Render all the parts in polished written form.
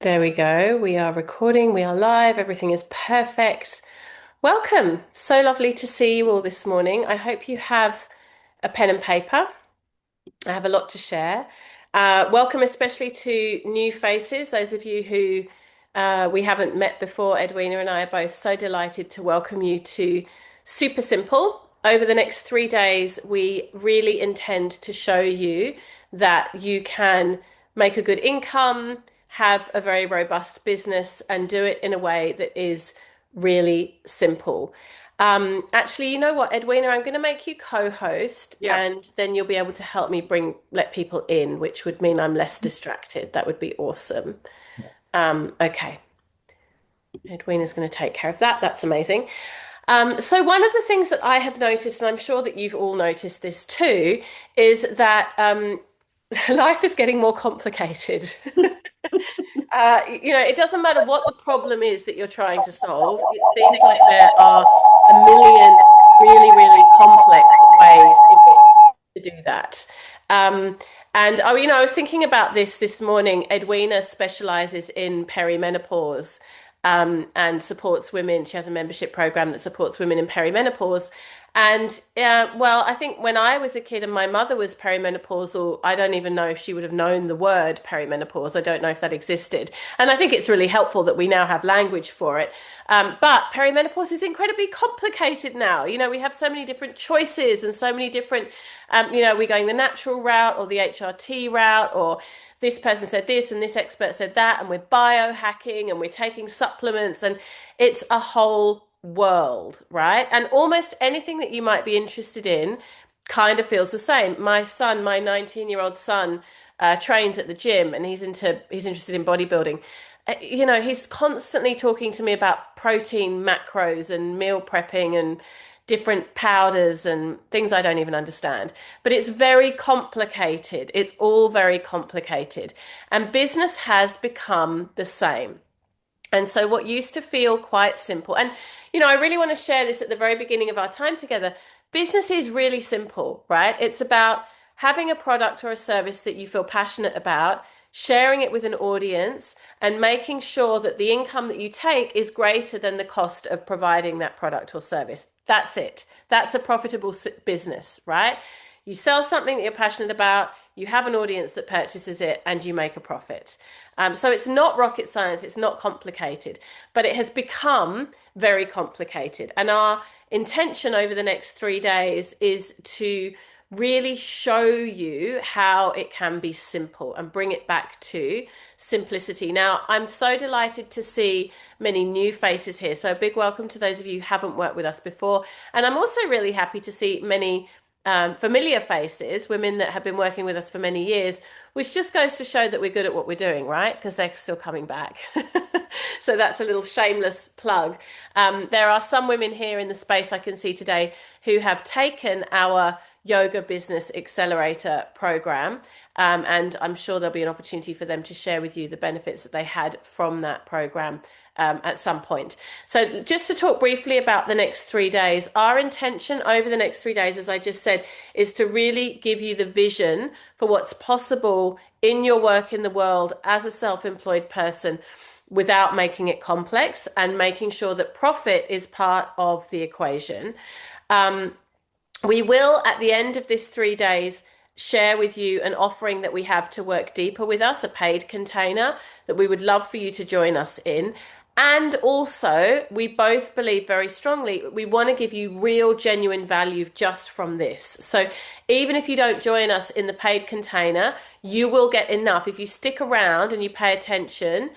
There we go. We are recording, we are live, everything is perfect. Welcome. So lovely to see you all this morning. I hope you have a pen and paper. I have a lot to share. Welcome, especially to new faces, those of you who we haven't met before. Edwina and I are both so delighted to welcome you to Super Simple. Over the next 3 days, we really intend to show you that you can make a good income, have a very robust business, and do it in a way that is really simple. Actually, you know what, Edwina, I'm going to make you co-host Yeah. and then you'll be able to help me let people in, which would mean I'm less distracted. That would be awesome. Okay. Edwina's going to take care of that. That's amazing. So one of the things that I have noticed, and I'm sure that you've all noticed this too, is that life is getting more complicated. It doesn't matter what the problem is that you're trying to solve. It seems like there are a million really, really complex ways in which to do that. Um, I was thinking about this morning. Edwina specializes in perimenopause and supports women. She has a membership program that supports women in perimenopause. And well, I think when I was a kid and my mother was perimenopausal, I don't even know if she would have known the word perimenopause. I don't know if that existed. And I think it's really helpful that we now have language for it. But perimenopause is incredibly complicated now. We have so many different choices and so many different, we're going the natural route or the HRT route, or this person said this and this expert said that, and we're biohacking and we're taking supplements, and it's a whole world, right? And almost anything that you might be interested in kind of feels the same. My son, my 19-year-old son, trains at the gym and he's interested in bodybuilding. He's constantly talking to me about protein macros and meal prepping and different powders and things I don't even understand. But it's very complicated. It's all very complicated. And business has become the same. And so, what used to feel quite simple, and I really want to share this at the very beginning of our time together. Business is really simple, right? It's about having a product or a service that you feel passionate about, sharing it with an audience, and making sure that the income that you take is greater than the cost of providing that product or service. That's it. That's a profitable business, right? You sell something that you're passionate about, you have an audience that purchases it, and you make a profit. So it's not rocket science, it's not complicated, but it has become very complicated. And our intention over the next 3 days is to really show you how it can be simple and bring it back to simplicity. Now, I'm so delighted to see many new faces here. So a big welcome to those of you who haven't worked with us before. And I'm also really happy to see many familiar faces, women that have been working with us for many years, which just goes to show that we're good at what we're doing, right? Because they're still coming back. So that's a little shameless plug. There are some women here in the space I can see today who have taken our Yoga Business Accelerator program. And I'm sure there'll be an opportunity for them to share with you the benefits that they had from that program at some point. So, just to talk briefly about the next 3 days, our intention over the next 3 days, as I just said, is to really give you the vision for what's possible in your work in the world as a self-employed person without making it complex and making sure that profit is part of the equation. We will, at the end of this 3 days, share with you an offering that we have to work deeper with us, a paid container that we would love for you to join us in. And also, we both believe very strongly we want to give you real, genuine value just from this. So, even if you don't join us in the paid container, you will get enough. If you stick around and you pay attention,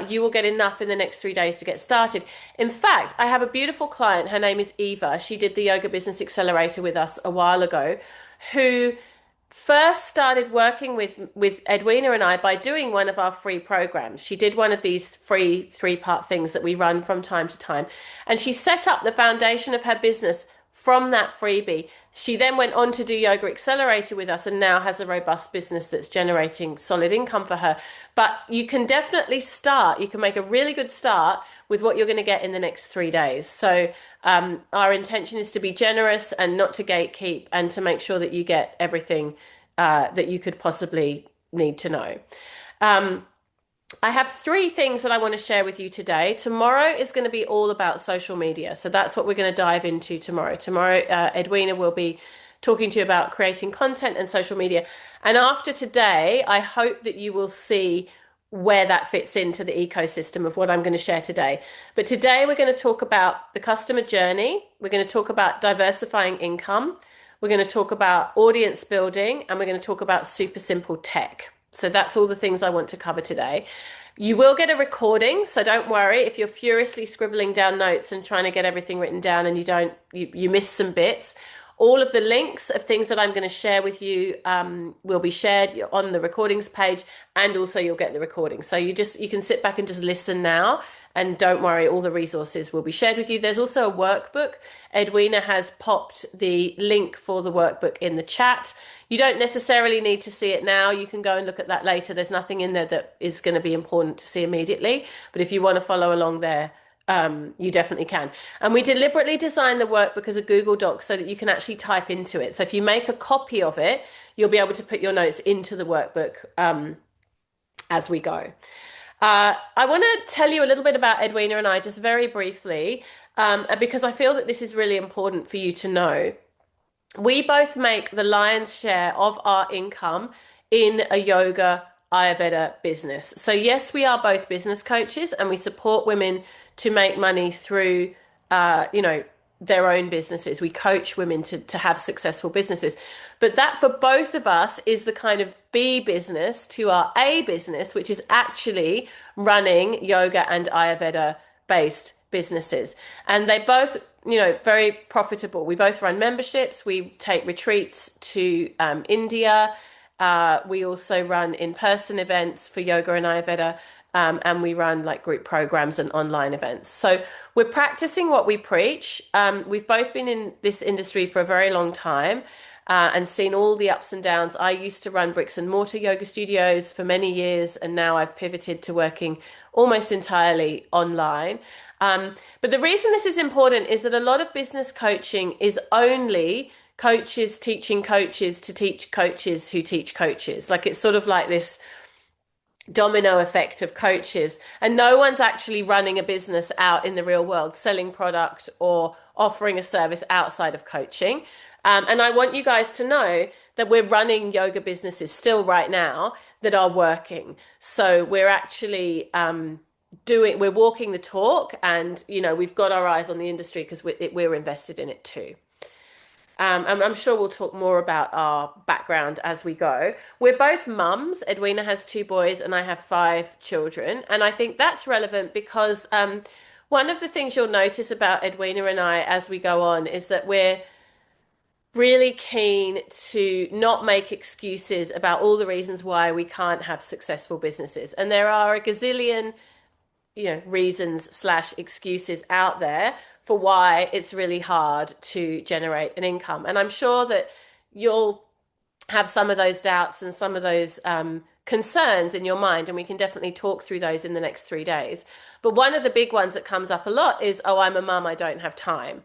you will get enough in the next 3 days to get started. In fact, I have a beautiful client. Her name is Eva. She did the Yoga Business Accelerator with us a while ago, who first started working with Edwina and I by doing one of our free programs. She did one of these free 3-part things that we run from time to time, and she set up the foundation of her business from that freebie. She then went on to do Yoga Accelerator with us and now has a robust business that's generating solid income for her. But you can definitely start, you can make a really good start with what you're going to get in the next 3 days. So our intention is to be generous and not to gatekeep and to make sure that you get everything that you could possibly need to know. Um, I have three things that I want to share with you today. Tomorrow is going to be all about social media. So that's what we're going to dive into tomorrow. Tomorrow, Edwina will be talking to you about creating content and social media. And after today, I hope that you will see where that fits into the ecosystem of what I'm going to share today. But today, we're going to talk about the customer journey. We're going to talk about diversifying income. We're going to talk about audience building, and we're going to talk about super simple tech. So that's all the things I want to cover today. You will get a recording, so don't worry if you're furiously scribbling down notes and trying to get everything written down and you miss some bits. All of the links of things that I'm going to share with you will be shared on the recordings page, and also you'll get the recording. So you can sit back and just listen now, and don't worry, all the resources will be shared with you. There's also a workbook. Edwina has popped the link for the workbook in the chat. You don't necessarily need to see it now. You can go and look at that later. There's nothing in there that is going to be important to see immediately. But if you want to follow along there, you definitely can. And we deliberately designed the workbook as a Google Doc so that you can actually type into it. So if you make a copy of it, you'll be able to put your notes into the workbook as we go. I want to tell you a little bit about Edwina and I just very briefly, because I feel that this is really important for you to know. We both make the lion's share of our income in a yoga Ayurveda business. So yes, we are both business coaches and we support women to make money through, their own businesses. We coach women to have successful businesses. But that for both of us is the kind of B business to our A business, which is actually running yoga and Ayurveda based businesses. And they both, very profitable. We both run memberships. We take retreats to India. We also run in-person events for yoga and Ayurveda. And we run like group programs and online events. So we're practicing what we preach. We've both been in this industry for a very long time and seen all the ups and downs. I used to run bricks and mortar yoga studios for many years, and now I've pivoted to working almost entirely online. But the reason this is important is that a lot of business coaching is only coaches teaching coaches to teach coaches who teach coaches. Like it's sort of like this domino effect of coaches, and no one's actually running a business out in the real world, selling product or offering a service outside of coaching. And I want you guys to know that we're running yoga businesses still right now that are working. So we're actually we're walking the talk, and we've got our eyes on the industry because we're invested in it too. And I'm sure we'll talk more about our background as we go. We're both mums. Edwina has 2 boys and I have 5 children. And I think that's relevant because one of the things you'll notice about Edwina and I as we go on is that we're really keen to not make excuses about all the reasons why we can't have successful businesses. And there are a gazillion reasons / excuses out there for why it's really hard to generate an income. And I'm sure that you'll have some of those doubts and some of those concerns in your mind, and we can definitely talk through those in the next 3 days. But one of the big ones that comes up a lot is, oh, I'm a mum, I don't have time.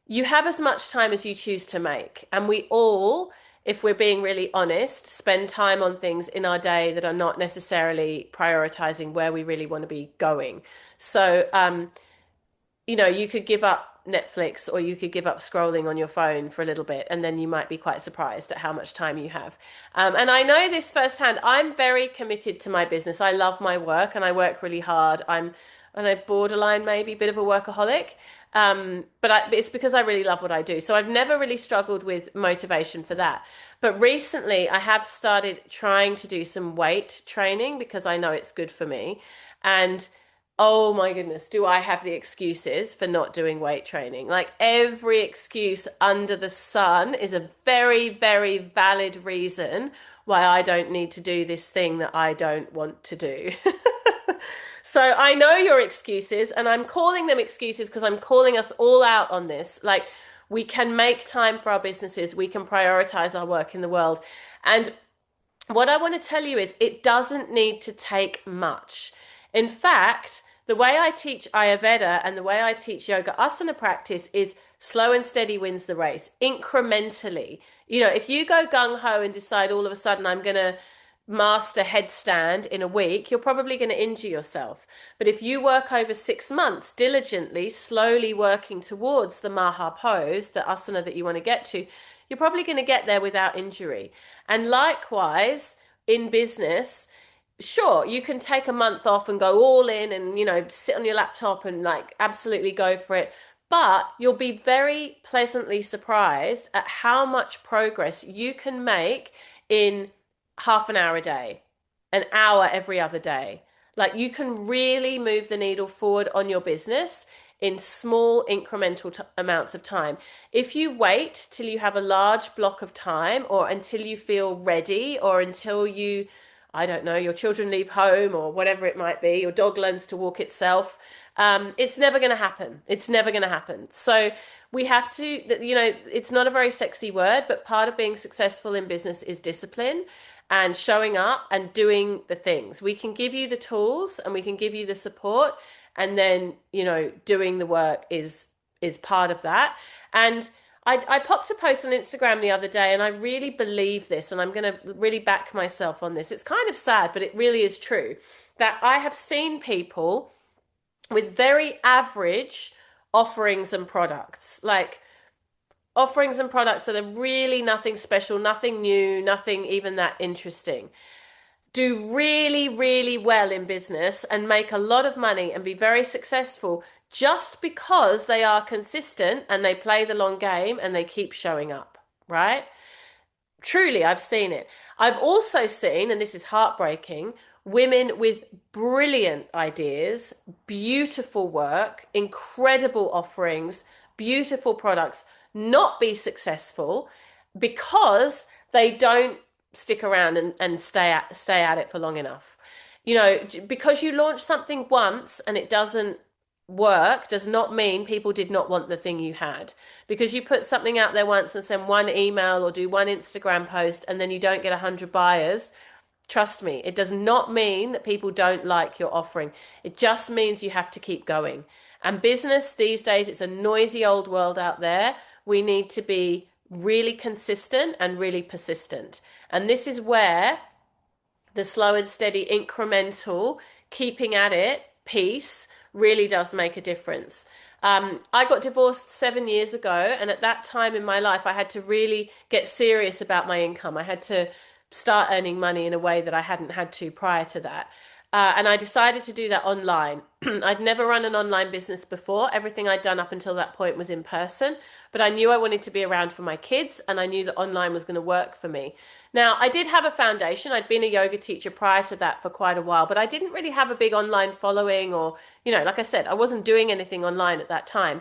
You have as much time as you choose to make. And we all, if we're being really honest, spend time on things in our day that are not necessarily prioritizing where we really want to be going. So, you could give up Netflix or you could give up scrolling on your phone for a little bit, and then you might be quite surprised at how much time you have. And I know this firsthand. I'm very committed to my business. I love my work and I work really hard. I'm borderline, maybe a bit of a workaholic. But it's because I really love what I do. So I've never really struggled with motivation for that. But recently I have started trying to do some weight training because I know it's good for me. And oh my goodness, do I have the excuses for not doing weight training? Like every excuse under the sun is a very, very valid reason why I don't need to do this thing that I don't want to do. So I know your excuses, and I'm calling them excuses because I'm calling us all out on this. Like, we can make time for our businesses. We can prioritize our work in the world. And what I want to tell you is it doesn't need to take much. In fact, the way I teach Ayurveda and the way I teach yoga asana practice is slow and steady wins the race, incrementally. You know, if you go gung ho and decide all of a sudden I'm going to master headstand in a week, you're probably going to injure yourself. But if you work over 6 months diligently, slowly working towards the Maha pose, the asana that you want to get to, you're probably going to get there without injury. And likewise, in business, sure, you can take a month off and go all in and, you know, sit on your laptop and like absolutely go for it. But you'll be very pleasantly surprised at how much progress you can make in half an hour a day, an hour every other day. Like you can really move the needle forward on your business in small incremental amounts of time. If you wait till you have a large block of time or until you feel ready or until you, I don't know, your children leave home or whatever it might be, your dog learns to walk itself, it's never going to happen. It's never going to happen. So we have to, you know, it's not a very sexy word, but part of being successful in business is discipline and showing up and doing the things. We can give you the tools and we can give you the support, and then, you know, doing the work is part of that. And I popped a post on Instagram the other day, and I really believe this, and I'm going to really back myself on this. It's kind of sad, but it really is true that I have seen people with very average offerings and products, like offerings and products that are really nothing special, nothing new, nothing even that interesting, do really, really well in business and make a lot of money and be very successful just because they are consistent and they play the long game and they keep showing up, right? Truly, I've seen it. I've also seen, and this is heartbreaking, women with brilliant ideas, beautiful work, incredible offerings, beautiful products not be successful because they don't stick around and stay at it for long enough. You know, because you launch something once and it doesn't work does not mean people did not want the thing you had. Because you put something out there once and send one email or do one Instagram post and then you don't get 100 buyers, trust me, it does not mean that people don't like your offering. It just means you have to keep going. And business these days, it's a noisy old world out there. We need to be really consistent and really persistent. And this is where the slow and steady incremental keeping at it piece really does make a difference. I got divorced 7 years ago, and at that time in my life, I had to really get serious about my income. I had to start earning money in a way that I hadn't had to prior to that. And I decided to do that online. I'd never run an online business before. Everything I'd done up until that point was in person, but I knew I wanted to be around for my kids and I knew that online was going to work for me. Now, I did have a foundation. I'd been a yoga teacher prior to that for quite a while, but I didn't really have a big online following or, you know, like I said, I wasn't doing anything online at that time.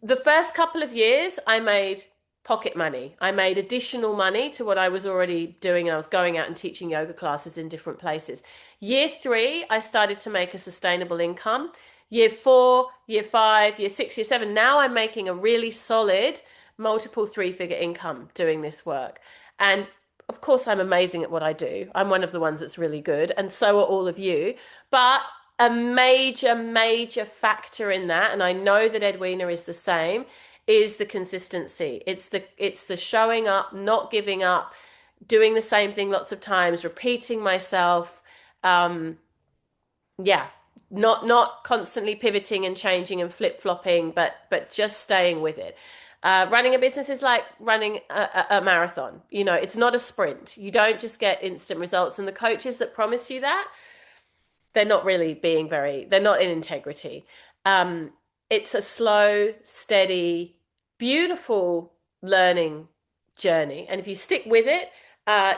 The first couple of years, I made pocket money. I made additional money to what I was already doing, and I was going out and teaching yoga classes in different places. Year 3, I started to make a sustainable income. Year 4, year 5, year 6, year 7, now I'm making a really solid multiple 3-figure income doing this work. And of course, I'm amazing at what I do. I'm one of the ones that's really good, and so are all of you. But a major, major factor in that, and I know that Edwina is the same, is the consistency. It's the showing up, not giving up, doing the same thing lots of times, repeating myself. Yeah, not constantly pivoting and changing and flip-flopping, but just staying with it. Running a business is like running a marathon. You know, it's not a sprint. You don't just get instant results. And the coaches that promise you that, they're not really being they're not in integrity. It's a slow, steady, beautiful learning journey. And if you stick with it,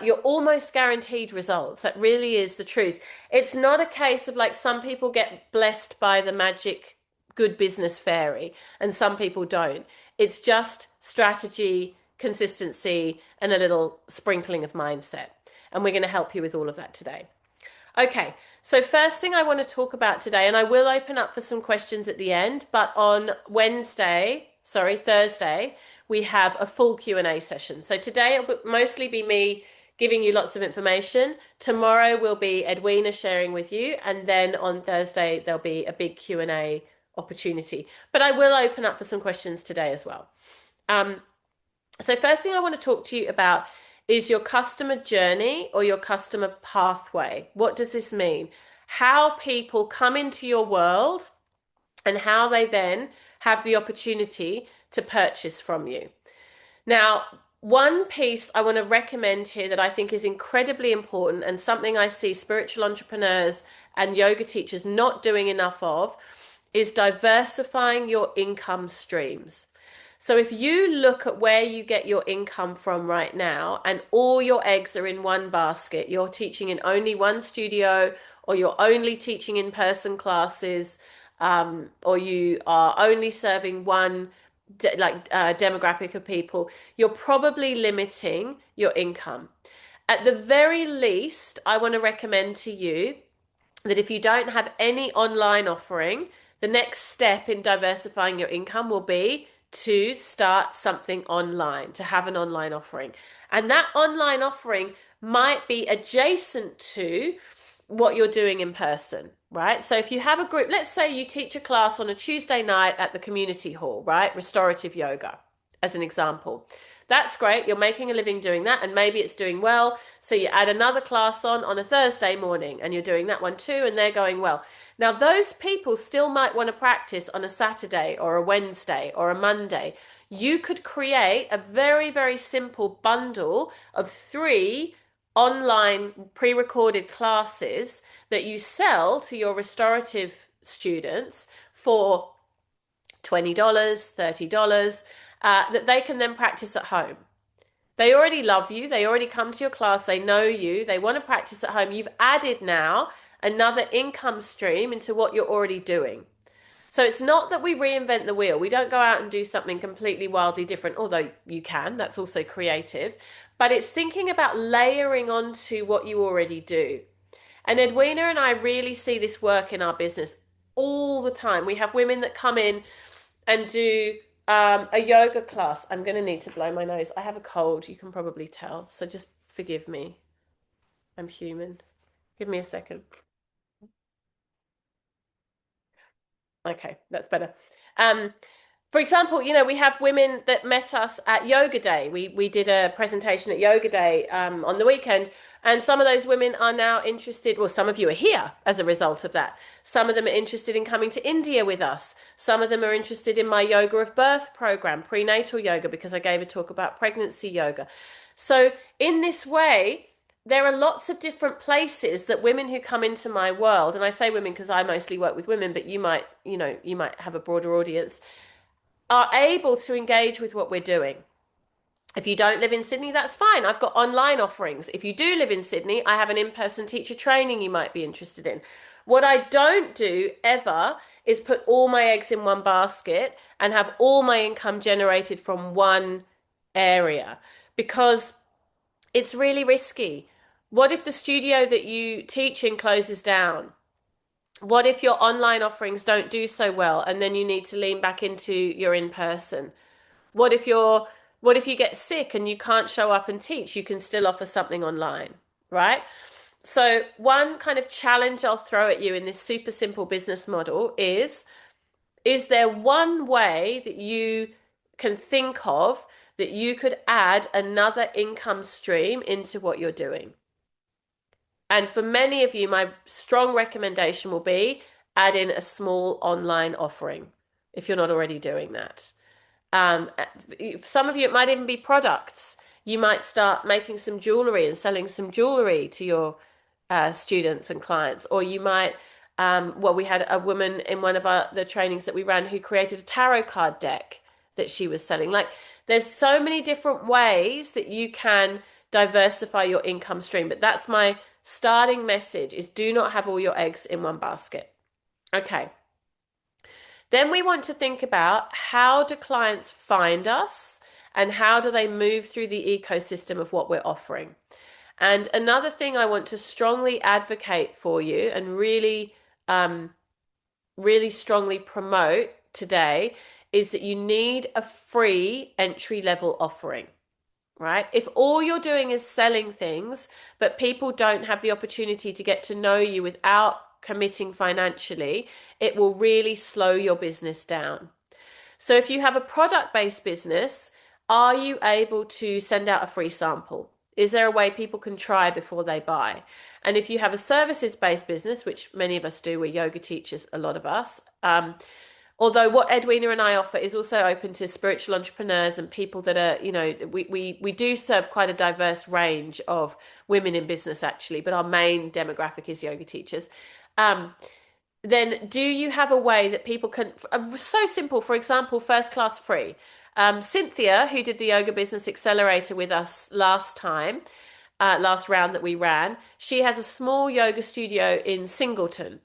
you're almost guaranteed results. That really is the truth. It's not a case of like some people get blessed by the magic good business fairy and some people don't. It's just strategy, consistency, and a little sprinkling of mindset. And we're going to help you with all of that today. Okay, so first thing I want to talk about today, and I will open up for some questions at the end, but on Thursday, we have a full Q&A session. So today it'll mostly be me giving you lots of information. Tomorrow will be Edwina sharing with you, and then on Thursday there'll be a big Q&A opportunity. But I will open up for some questions today as well. So first thing I want to talk to you about is your customer journey or your customer pathway. What does this mean? How people come into your world and how they then have the opportunity to purchase from you. Now, one piece I want to recommend here that I think is incredibly important and something I see spiritual entrepreneurs and yoga teachers not doing enough of is diversifying your income streams. So if you look at where you get your income from right now and all your eggs are in one basket, you're teaching in only one studio or you're only teaching in-person classes, or you are only serving one demographic of people, you're probably limiting your income. At the very least, I want to recommend to you that if you don't have any online offering, the next step in diversifying your income will be to start something online, to have an online offering. And that online offering might be adjacent to what you're doing in person, right? So if you have a group, let's say you teach a class on a Tuesday night at the community hall, right? Restorative yoga, as an example. That's great. You're making a living doing that, and maybe it's doing well. So you add another class on a Thursday morning, and you're doing that one too, and they're going well. Now, those people still might want to practice on a Saturday or a Wednesday or a Monday. You could create a very, very simple bundle of 3 online pre-recorded classes that you sell to your restorative students for $20, $30, that they can then practice at home. They already love you. They already come to your class. They know you. They want to practice at home. You've added now another income stream into what you're already doing. So it's not that we reinvent the wheel. We don't go out and do something completely wildly different, although you can. That's also creative. But it's thinking about layering onto what you already do. And Edwina and I really see this work in our business all the time. We have women that come in and do a yoga class. I'm going to need to blow my nose. I have a cold, you can probably tell. So just forgive me. I'm human. Give me a second. Okay, that's better. Um, for example, we have women that met us at Yoga Day. We did a presentation at Yoga Day on the weekend, and some of those women are now interested. Well, some of you are here as a result of that. Some of them are interested in coming to India with us. Some of them are interested in my Yoga of Birth program, prenatal yoga, because I gave a talk about pregnancy yoga. So in this way, there are lots of different places that women who come into my world, and I say women because I mostly work with women, but you might have a broader audience, are able to engage with what we're doing. If you don't live in Sydney, that's fine. I've got online offerings. If you do live in Sydney, I have an in-person teacher training you might be interested in. What I don't do ever is put all my eggs in one basket and have all my income generated from one area, because it's really risky. What if the studio that you teach in closes down? What if your online offerings don't do so well and then you need to lean back into your in person? What if you get sick and you can't show up and teach? You can still offer something online, right? So one kind of challenge I'll throw at you in this super simple business model is there one way that you can think of that you could add another income stream into what you're doing? And for many of you, my strong recommendation will be add in a small online offering if you're not already doing that. Some of you, it might even be products. You might start making some jewelry and selling some jewelry to your students and clients, or you might. We had a woman in one of the trainings that we ran who created a tarot card deck that she was selling. Like, there's so many different ways that you can diversify your income stream, but that's my starting message: is do not have all your eggs in one basket. Okay. Then we want to think about, how do clients find us and how do they move through the ecosystem of what we're offering? And another thing I want to strongly advocate for you and really, really strongly promote today is that you need a free entry level offering, right? If all you're doing is selling things, but people don't have the opportunity to get to know you without committing financially, it will really slow your business down. So if you have a product-based business, Are you able to send out a free sample? Is there a way people can try before they buy? And if you have a services-based business, which many of us do, we're yoga teachers, a lot of us, although what Edwina and I offer is also open to spiritual entrepreneurs and people that are, we do serve quite a diverse range of women in business actually, but our main demographic is yoga teachers. Then do you have a way that people can, so simple, for example, first class free. Cynthia, who did the Yoga Business Accelerator with us last time, last round that we ran, she has a small yoga studio in Singleton,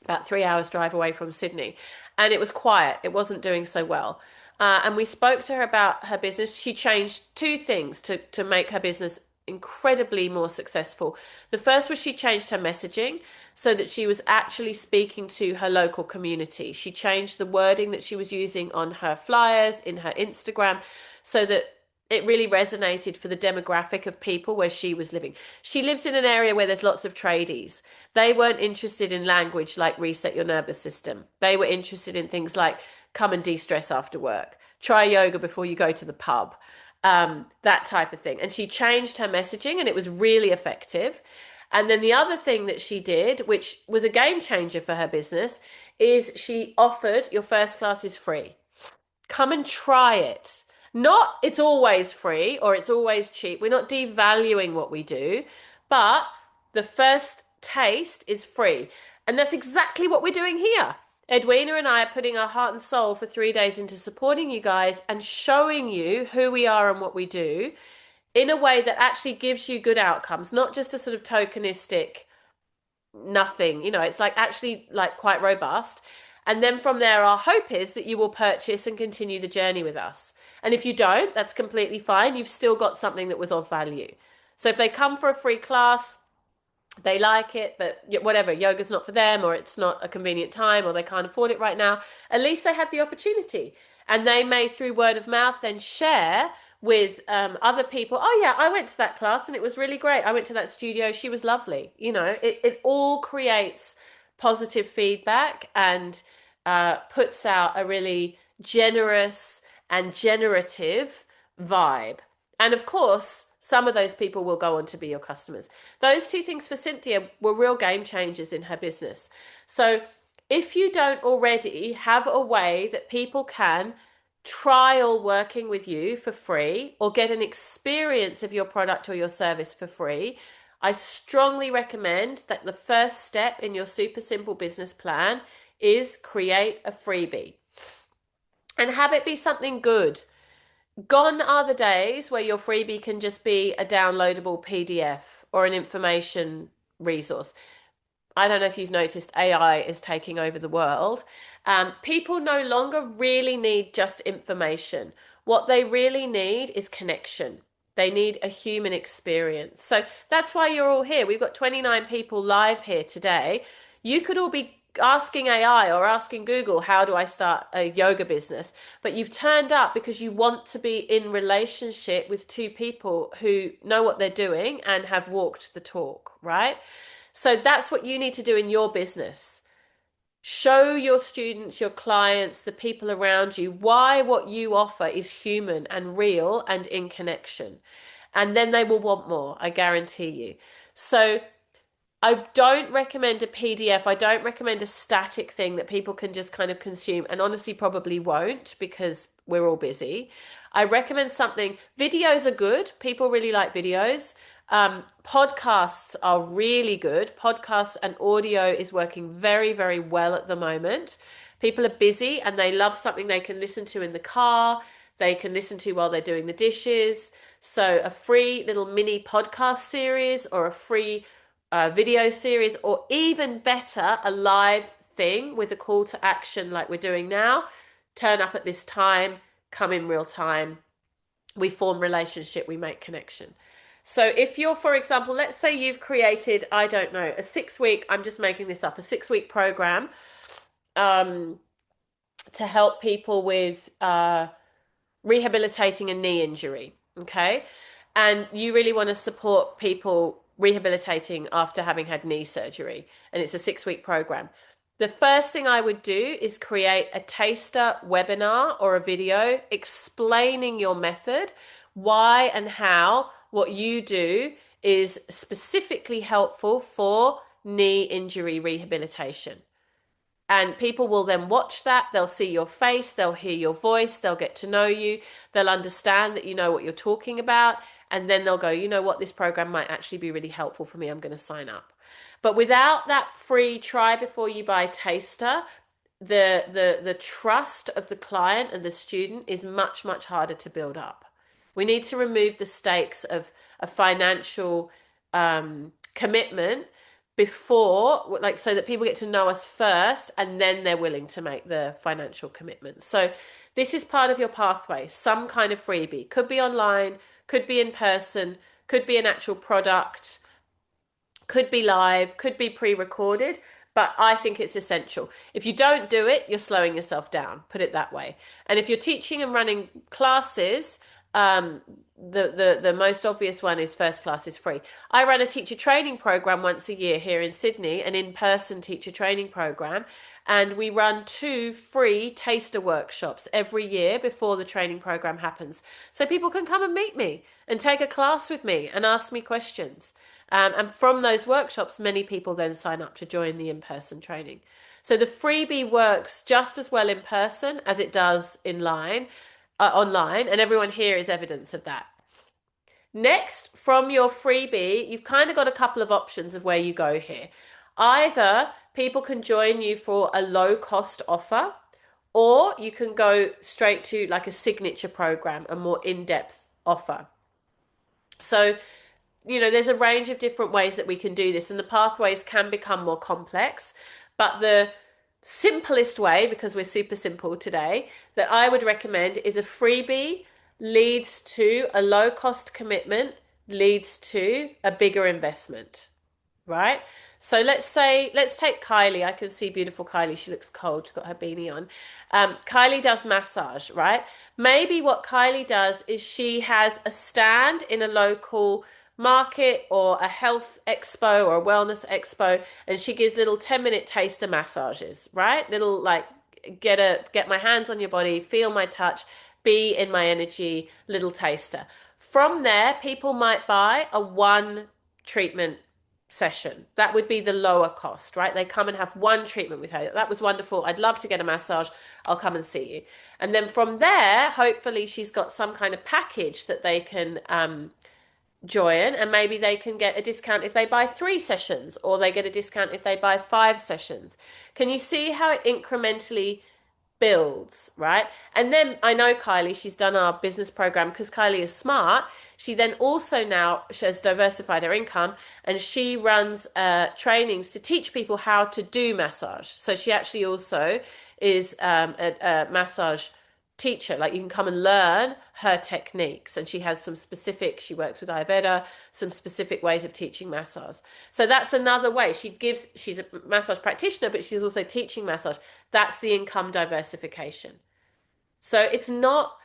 about 3 hours drive away from Sydney. And it was quiet. It wasn't doing so well. And we spoke to her about her business. She changed two things to make her business incredibly more successful. The first was she changed her messaging so that she was actually speaking to her local community. She changed the wording that she was using on her flyers, in her Instagram, so that it really resonated for the demographic of people where she was living. She lives in an area where there's lots of tradies. They weren't interested in language like reset your nervous system. They were interested in things like come and de-stress after work, try yoga before you go to the pub, that type of thing. And she changed her messaging and it was really effective. And then the other thing that she did, which was a game changer for her business, is she offered your first class is free. Come and try it. Not it's always free or it's always cheap. We're not devaluing what we do, but the first taste is free. And that's exactly what we're doing here. Edwina and I are putting our heart and soul for 3 days into supporting you guys and showing you who we are and what we do in a way that actually gives you good outcomes, not just a sort of tokenistic nothing. It's like actually like quite robust. And then from there, our hope is that you will purchase and continue the journey with us. And if you don't, that's completely fine. You've still got something that was of value. So if they come for a free class, they like it, but whatever, yoga's not for them, or it's not a convenient time, or they can't afford it right now, at least they had the opportunity. And they may, through word of mouth, then share with other people. Oh, yeah, I went to that class and it was really great. I went to that studio. She was lovely. It all creates positive feedback and puts out a really generous and generative vibe. And of course, some of those people will go on to be your customers. Those two things for Cynthia were real game changers in her business. So if you don't already have a way that people can trial working with you for free or get an experience of your product or your service for free, I strongly recommend that the first step in your super simple business plan is create a freebie and have it be something good. Gone are the days where your freebie can just be a downloadable PDF or an information resource. I don't know if you've noticed AI is taking over the world. People no longer really need just information. What they really need is connection. They need a human experience. So that's why you're all here. We've got 29 people live here today. You could all be asking AI or asking Google, how do I start a yoga business? But you've turned up because you want to be in relationship with two people who know what they're doing and have walked the talk, right? So that's what you need to do in your business. Show your students, your clients, the people around you why what you offer is human and real and in connection. And then they will want more, I guarantee you. So I don't recommend a PDF. I don't recommend a static thing that people can just kind of consume, and honestly probably won't because we're all busy. I recommend something. Videos are good. People really like videos. Podcasts are really good. Podcasts and audio is working very, very well at the moment. People are busy and they love something they can listen to in the car. They can listen to while they're doing the dishes. So a free little mini podcast series or a free video series, or even better, a live thing with a call to action like we're doing now. Turn up at this time, come in real time. We form relationship, we make connection. So if you're, for example, let's say you've created, I don't know, a 6-week, I'm just making this up, a 6-week program to help people with rehabilitating a knee injury, okay? And you really want to support people rehabilitating after having had knee surgery, and it's a 6-week program. The first thing I would do is create a taster webinar or a video explaining your method, why and how what you do is specifically helpful for knee injury rehabilitation. And people will then watch that. They'll see your face, they'll hear your voice, they'll get to know you, they'll understand that you know what you're talking about. And then they'll go, you know what, this program might actually be really helpful for me. I'm going to sign up. But without that free try before you buy taster, the trust of the client and the student is much, much harder to build up. We need to remove the stakes of a financial commitment before, like, so that people get to know us first and then they're willing to make the financial commitment. So this is part of your pathway, some kind of freebie. Could be online, could be in person, could be an actual product, could be live, could be pre-recorded, but I think it's essential. If you don't do it, you're slowing yourself down, put it that way. And if you're teaching and running classes, the most obvious one is first class is free. I run a teacher training program once a year here in Sydney, an in-person teacher training program, and we run 2 free taster workshops every year before the training program happens. So people can come and meet me and take a class with me and ask me questions. And from those workshops, many people then sign up to join the in-person training. So the freebie works just as well in person as it does online, and everyone here is evidence of that. Next, from your freebie, you've kind of got a couple of options of where you go here. Either people can join you for a low cost offer, or you can go straight to like a signature program, a more in-depth offer. So, there's a range of different ways that we can do this, and the pathways can become more complex. But the simplest way, because we're super simple today, that I would recommend is a freebie leads to a low cost commitment, leads to a bigger investment, right? So let's take Kylie. I can see beautiful Kylie. She looks cold. She's got her beanie on. Kylie does massage, right? Maybe what Kylie does is she has a stand in a local market or a health expo or a wellness expo, and she gives little 10-minute taster massages, right? Little, like, get my hands on your body, feel my touch, be in my energy, little taster. From there, people might buy a 1 treatment session. That would be the lower cost, right? They come and have 1 treatment with her. That was wonderful. I'd love to get a massage. I'll come and see you. And then from there, hopefully she's got some kind of package that they can join, and maybe they can get a discount if they buy 3 sessions, or they get a discount if they buy 5 sessions. Can you see how it incrementally builds, right? And then I know Kylie, she's done our business program because Kylie is smart. She then also now she has diversified her income, and she runs trainings to teach people how to do massage. So she actually also is a massage teacher. Like, you can come and learn her techniques, and she has she works with Ayurveda, some specific ways of teaching massage. So that's another way. She's a massage practitioner, but she's also teaching massage. That's the income diversification. So it's not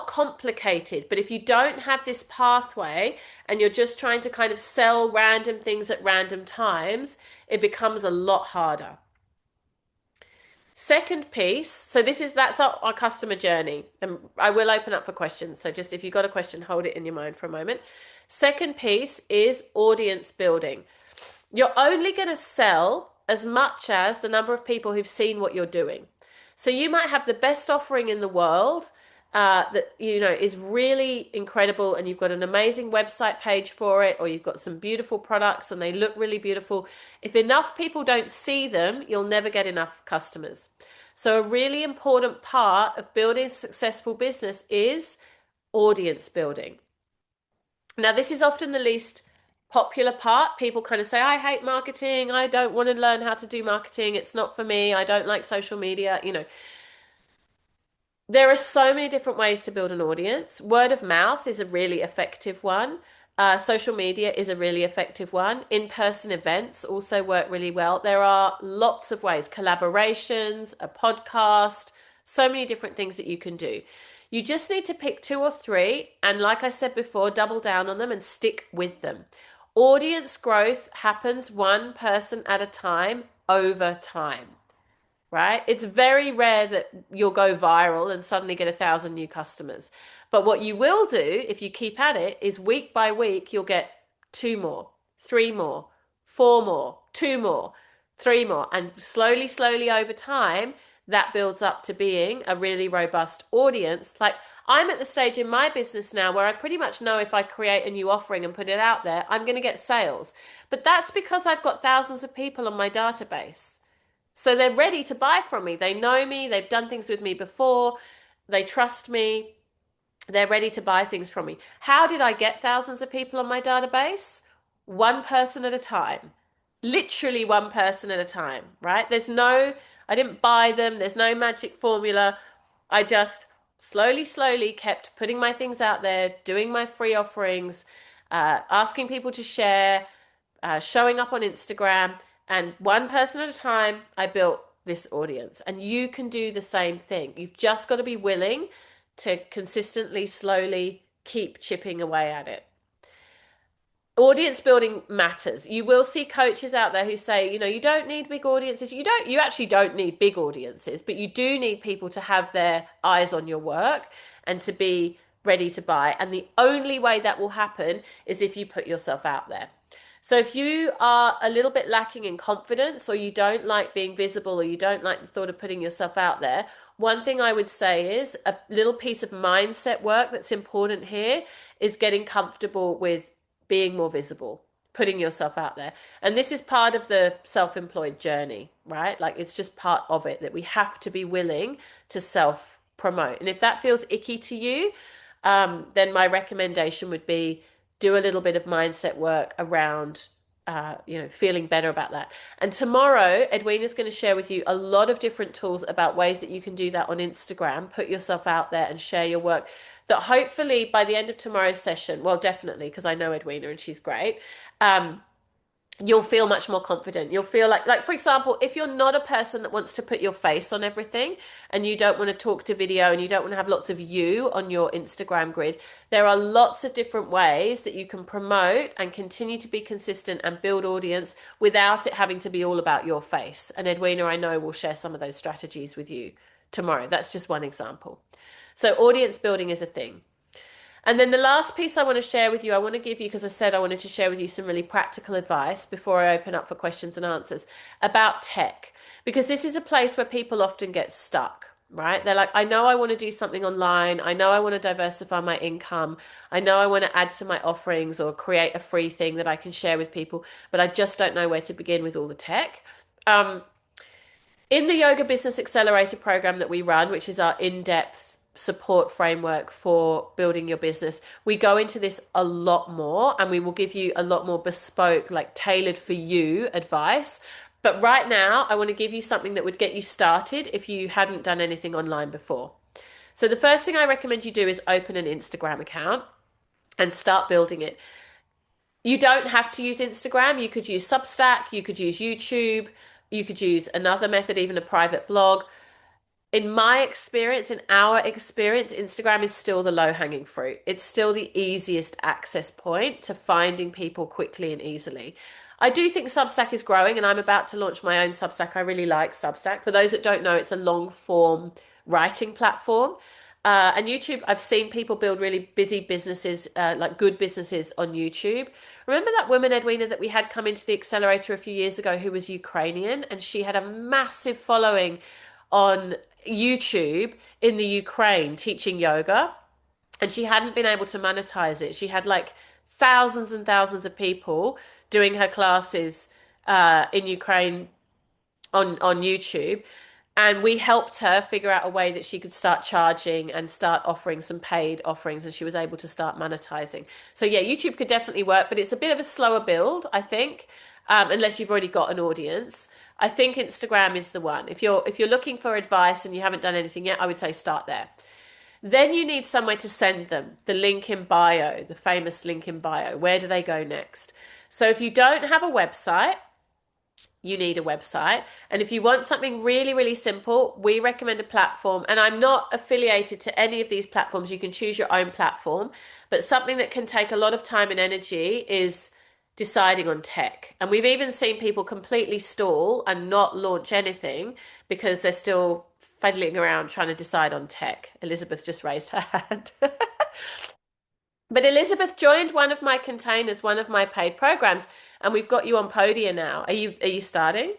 complicated, but if you don't have this pathway and you're just trying to kind of sell random things at random times, it becomes a lot harder. Second piece, so that's our customer journey, and I will open up for questions. So just if you've got a question, hold it in your mind for a moment. Second piece is audience building. You're only going to sell as much as the number of people who've seen what you're doing. So you might have the best offering in the world, that is really incredible, and you've got an amazing website page for it, or you've got some beautiful products and they look really beautiful. If enough people don't see them, you'll never get enough customers. So a really important part of building a successful business is audience building. Now, this is often the least popular part. People kind of say, I hate marketing, I don't want to learn how to do marketing, it's not for me, I don't like social media. There are so many different ways to build an audience. Word of mouth is a really effective one. Social media is a really effective one. In-person events also work really well. There are lots of ways, collaborations, a podcast, so many different things that you can do. You just need to pick 2 or 3, and like I said before, double down on them and stick with them. Audience growth happens 1 person at a time over time, right? It's very rare that you'll go viral and suddenly get 1,000 new customers. But what you will do if you keep at it is week by week, you'll get two more, three more, four more, two more, three more. And slowly, slowly over time, that builds up to being a really robust audience. Like I'm at the stage in my business now where I pretty much know if I create a new offering and put it out there, I'm going to get sales. But that's because I've got thousands of people on my database. So they're ready to buy from me. They know me, they've done things with me before, they trust me, they're ready to buy things from me. How did I get thousands of people on my database? One person at a time. Literally one person at a time, right? I didn't buy them, there's no magic formula. I just slowly, slowly kept putting my things out there, doing my free offerings, asking people to share, showing up on Instagram, and one person at a time, I built this audience. And you can do the same thing. You've just got to be willing to consistently, slowly keep chipping away at it. Audience building matters. You will see coaches out there who say, you don't need big audiences. You actually don't need big audiences, but you do need people to have their eyes on your work and to be ready to buy. And the only way that will happen is if you put yourself out there. So if you are a little bit lacking in confidence, or you don't like being visible, or you don't like the thought of putting yourself out there, one thing I would say is a little piece of mindset work that's important here is getting comfortable with being more visible, putting yourself out there. And this is part of the self-employed journey, right? Like it's just part of it that we have to be willing to self-promote. And if that feels icky to you, then my recommendation would be do a little bit of mindset work around feeling better about that. And tomorrow, Edwina is going to share with you a lot of different tools about ways that you can do that on Instagram, put yourself out there and share your work, that hopefully by the end of tomorrow's session, well, definitely, because I know Edwina and she's great, you'll feel much more confident. You'll feel like, for example, if you're not a person that wants to put your face on everything and you don't want to talk to video and you don't want to have lots of you on your Instagram grid, there are lots of different ways that you can promote and continue to be consistent and build audience without it having to be all about your face. And Edwina, I know, will share some of those strategies with you tomorrow. That's just one example. So audience building is a thing. And then the last piece I want to share with you, I want to give you, because I said I wanted to share with you some really practical advice before I open up for questions and answers about tech, because this is a place where people often get stuck, right? They're like, I know I want to do something online. I know I want to diversify my income. I know I want to add to my offerings or create a free thing that I can share with people, but I just don't know where to begin with all the tech. In the Yoga Business Accelerator program that we run, which is our in-depth support framework for building your business, we go into this a lot more, and we will give you a lot more bespoke, like tailored for you advice. But right now, I want to give you something that would get you started if you hadn't done anything online before. So the first thing I recommend you do is open an Instagram account and start building it. You don't have to use Instagram. You could use Substack, you could use YouTube, you could use another method, even a private blog. In my experience, in our experience, Instagram is still the low-hanging fruit. It's still the easiest access point to finding people quickly and easily. I do think Substack is growing, and I'm about to launch my own Substack. I really like Substack. For those that don't know, it's a long-form writing platform. And YouTube, I've seen people build really busy businesses, like good businesses on YouTube. Remember that woman, Edwina, that we had come into the accelerator a few years ago who was Ukrainian, and she had a massive following on YouTube in the Ukraine teaching yoga, and she hadn't been able to monetize it. She had like thousands and thousands of people doing her classes in Ukraine on YouTube, and we helped her figure out a way that she could start charging and start offering some paid offerings, and she was able to start monetizing. So yeah, YouTube could definitely work, but it's a bit of a slower build, I think, unless you've already got an audience. I think Instagram is the one. If you're looking for advice and you haven't done anything yet, I would say start there. Then you need somewhere to send them. The link in bio, the famous link in bio. Where do they go next? So if you don't have a website, you need a website. And if you want something really, really simple, we recommend a platform. And I'm not affiliated to any of these platforms. You can choose your own platform. But something that can take a lot of time and energy is deciding on tech. And we've even seen people completely stall and not launch anything because they're still fiddling around trying to decide on tech. Elizabeth just raised her hand. But Elizabeth joined one of my containers, one of my paid programs, and we've got you on Podia now. Are you starting?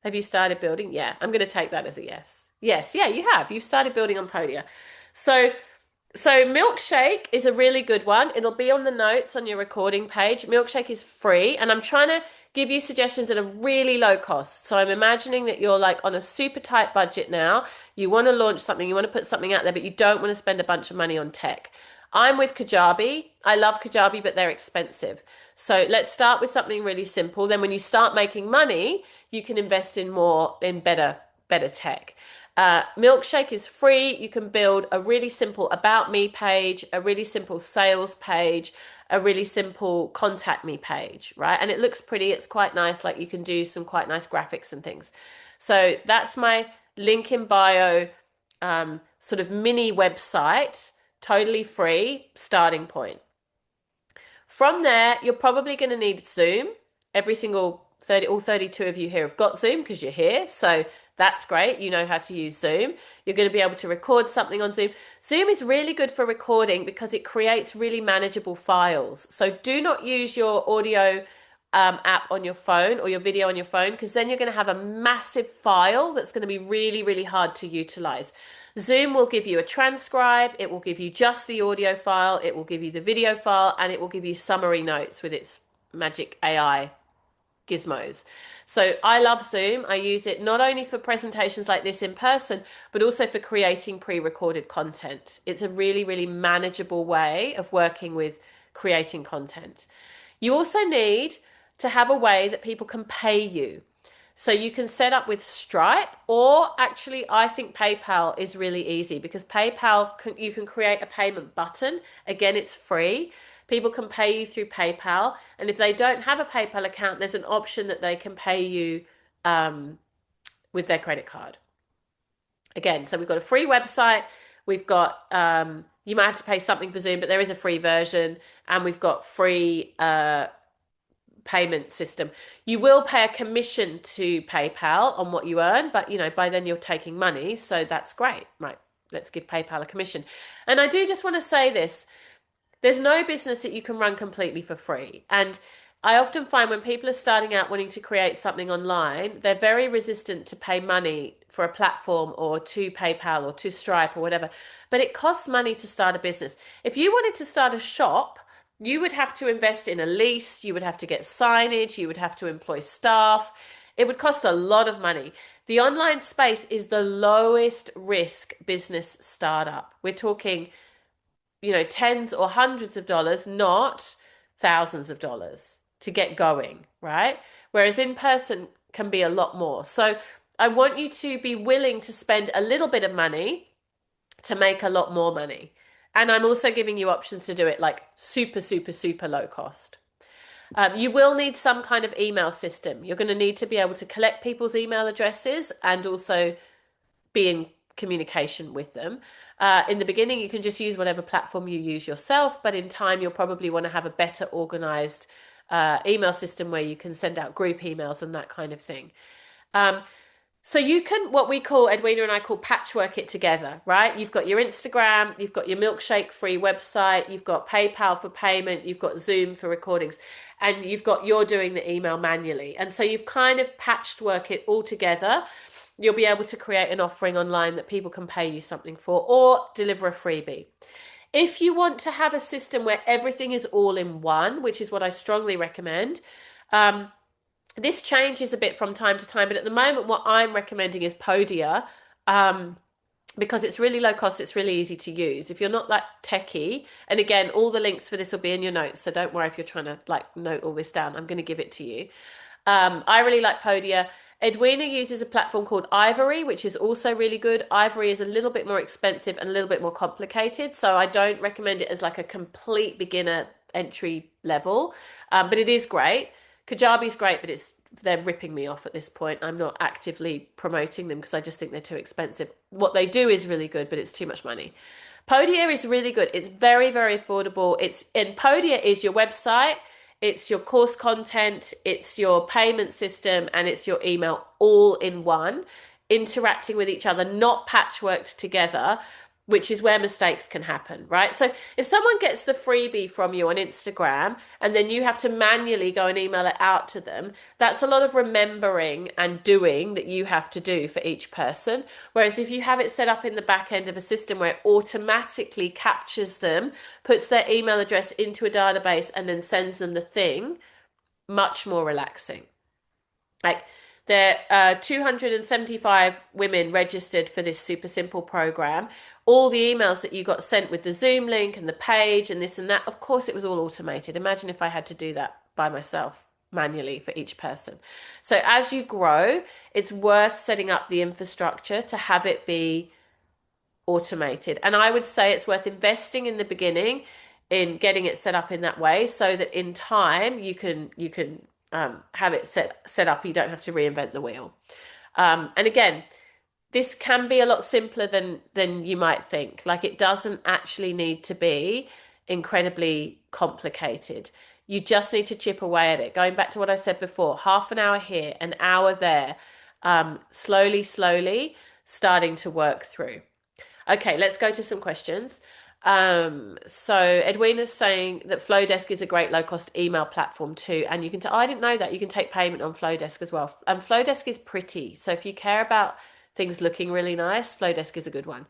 Have you started building? Yeah, I'm going to take that as a yes. Yes, yeah, you have. You've started building on Podia. So Milkshake is a really good one. It'll be on the notes on your recording page. Milkshake is free, and I'm trying to give you suggestions at a really low cost. So I'm imagining that you're like on a super tight budget now. You want to launch something, you want to put something out there, but you don't want to spend a bunch of money on tech. I'm with Kajabi. I love Kajabi, but they're expensive. So let's start with something really simple. Then when you start making money, you can invest in more, in better tech. Milkshake is free. You can build a really simple About Me page, a really simple sales page, a really simple Contact Me page, right? And it looks pretty. It's quite nice. Like you can do some quite nice graphics and things. So that's my link in bio, sort of mini website, totally free starting point. From there, you're probably going to need Zoom. Every single 30, all 32 of you here have got Zoom because you're here. So that's great. You know how to use Zoom. You're going to be able to record something on Zoom. Zoom is really good for recording because it creates really manageable files. So do not use your audio app on your phone or your video on your phone because then you're going to have a massive file that's going to be really, really hard to utilize. Zoom will give you a transcribe, it will give you just the audio file, it will give you the video file, and it will give you summary notes with its magic AI gizmos. So I love Zoom. I use it not only for presentations like this in person, but also for creating pre-recorded content. It's a really, really manageable way of working with creating content. You also need to have a way that people can pay you. So you can set up with Stripe, or actually I think PayPal is really easy because PayPal, you can create a payment button. Again, it's free. People can pay you through PayPal. And if they don't have a PayPal account, there's an option that they can pay you with their credit card. Again, so we've got a free website. We've got, you might have to pay something for Zoom, but there is a free version. And we've got free payment system. You will pay a commission to PayPal on what you earn, but by then you're taking money, so that's great. Right, let's give PayPal a commission. And I do just want to say this, there's no business that you can run completely for free. And I often find when people are starting out wanting to create something online, they're very resistant to pay money for a platform or to PayPal or to Stripe or whatever. But it costs money to start a business. If you wanted to start a shop, you would have to invest in a lease, you would have to get signage, you would have to employ staff. It would cost a lot of money. The online space is the lowest risk business startup. We're talking, tens or hundreds of dollars, not thousands of dollars to get going, right? Whereas in person can be a lot more. So I want you to be willing to spend a little bit of money to make a lot more money. And I'm also giving you options to do it like super, super, super low cost. You will need some kind of email system. You're going to need to be able to collect people's email addresses and also be in communication with them. In the beginning, you can just use whatever platform you use yourself, but in time, you'll probably want to have a better organized email system where you can send out group emails and that kind of thing. So you can, what we call, Edwina and I call patchwork it together, right? You've got your Instagram, you've got your Milkshake free website, you've got PayPal for payment, you've got Zoom for recordings, and you're doing the email manually. And so you've kind of patchwork it all together. You'll be able to create an offering online that people can pay you something for or deliver a freebie. If you want to have a system where everything is all in one, which is what I strongly recommend, this changes a bit from time to time, but at the moment, what I'm recommending is Podia, because it's really low cost, it's really easy to use. If you're not that techie, and again, all the links for this will be in your notes, so don't worry if you're trying to note all this down. I'm going to give it to you. I really like Podia. Edwina uses a platform called Ivory, which is also really good. Ivory is a little bit more expensive and a little bit more complicated, so I don't recommend it as like a complete beginner entry level, but it is great. Kajabi's great, but they're ripping me off at this point. I'm not actively promoting them because I just think they're too expensive. What they do is really good, but it's too much money. Podia is really good. It's very, very affordable. And Podia is your website. it's your course content, it's your payment system, and it's your email all in one, interacting with each other, not patchworked together, which is where mistakes can happen, right? So if someone gets the freebie from you on Instagram and then you have to manually go and email it out to them, that's a lot of remembering and doing that you have to do for each person. Whereas if you have it set up in the back end of a system where it automatically captures them, puts their email address into a database and then sends them the thing, much more relaxing. Like there are 275 women registered for this super simple program. All the emails that you got sent with the Zoom link and the page and this and that, of course, it was all automated. Imagine if I had to do that by myself manually for each person. So as you grow, it's worth setting up the infrastructure to have it be automated. And I would say it's worth investing in the beginning in getting it set up in that way so that in time you can have it set up. You don't have to reinvent the wheel. And again, this can be a lot simpler than you might think. Like it doesn't actually need to be incredibly complicated. You just need to chip away at it. Going back to what I said before, half an hour here, an hour there, slowly starting to work through. Okay, let's go to some questions. So Edwina's saying that Flowdesk is a great low-cost email platform too, and you can. I didn't know that you can take payment on Flowdesk as well. Flowdesk is pretty, so if you care about things looking really nice, Flowdesk is a good one.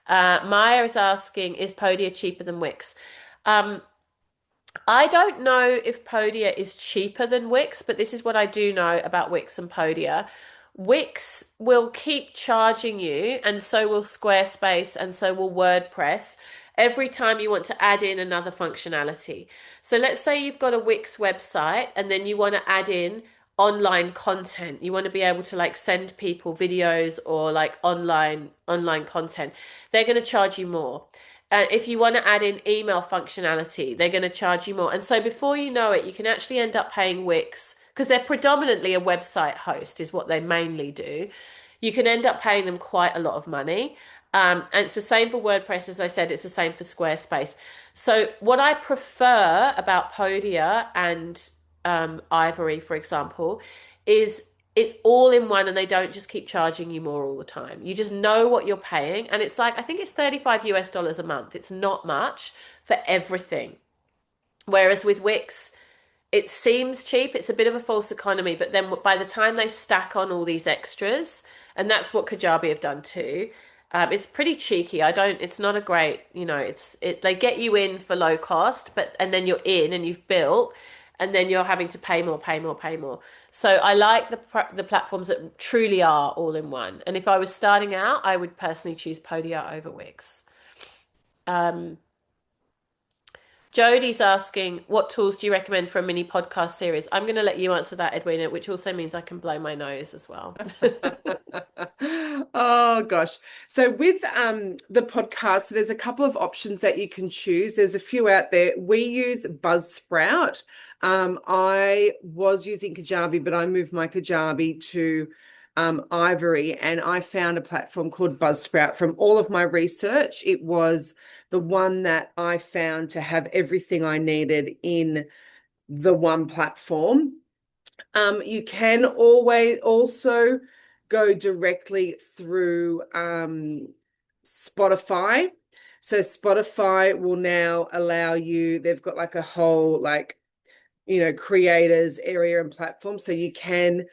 Maya is asking, is Podia cheaper than Wix? I don't know if Podia is cheaper than Wix, but this is what I do know about Wix and Podia. Wix will keep charging you, and so will Squarespace, and so will WordPress, every time you want to add in another functionality. So let's say you've got a Wix website, and then you want to add in online content. You want to be able to like send people videos or like online content. They're going to charge you more. If you want to add in email functionality, they're going to charge you more. And so before you know it, you can actually end up paying Wix because they're predominantly a website host is what they mainly do. You can end up paying them quite a lot of money. And it's the same for WordPress, as I said, it's the same for Squarespace. So what I prefer about Podia and Ivory, for example, is it's all in one and they don't just keep charging you more all the time. You just know what you're paying. And it's like, I think it's 35 US dollars a month. It's not much for everything. Whereas with Wix, it seems cheap. It's a bit of a false economy. But then by the time they stack on all these extras, and that's what Kajabi have done too, it's pretty cheeky. It's not a great, they get you in for low cost, and then you're in and you've built, and then you're having to pay more. So I like the platforms that truly are all in one. And if I was starting out, I would personally choose Podia over Wix. Jodie's asking, what tools do you recommend for a mini podcast series? I'm going to let you answer that, Edwina, which also means I can blow my nose as well. Oh gosh. So with the podcast, there's a couple of options that you can choose. There's a few out there. We use Buzzsprout. I was using Kajabi, but I moved my Kajabi to Ivory, and I found a platform called Buzzsprout. From all of my research, it was the one that I found to have everything I needed in the one platform. You can always also go directly through Spotify. So Spotify will now allow you, they've got like a whole creators area and platform. So you can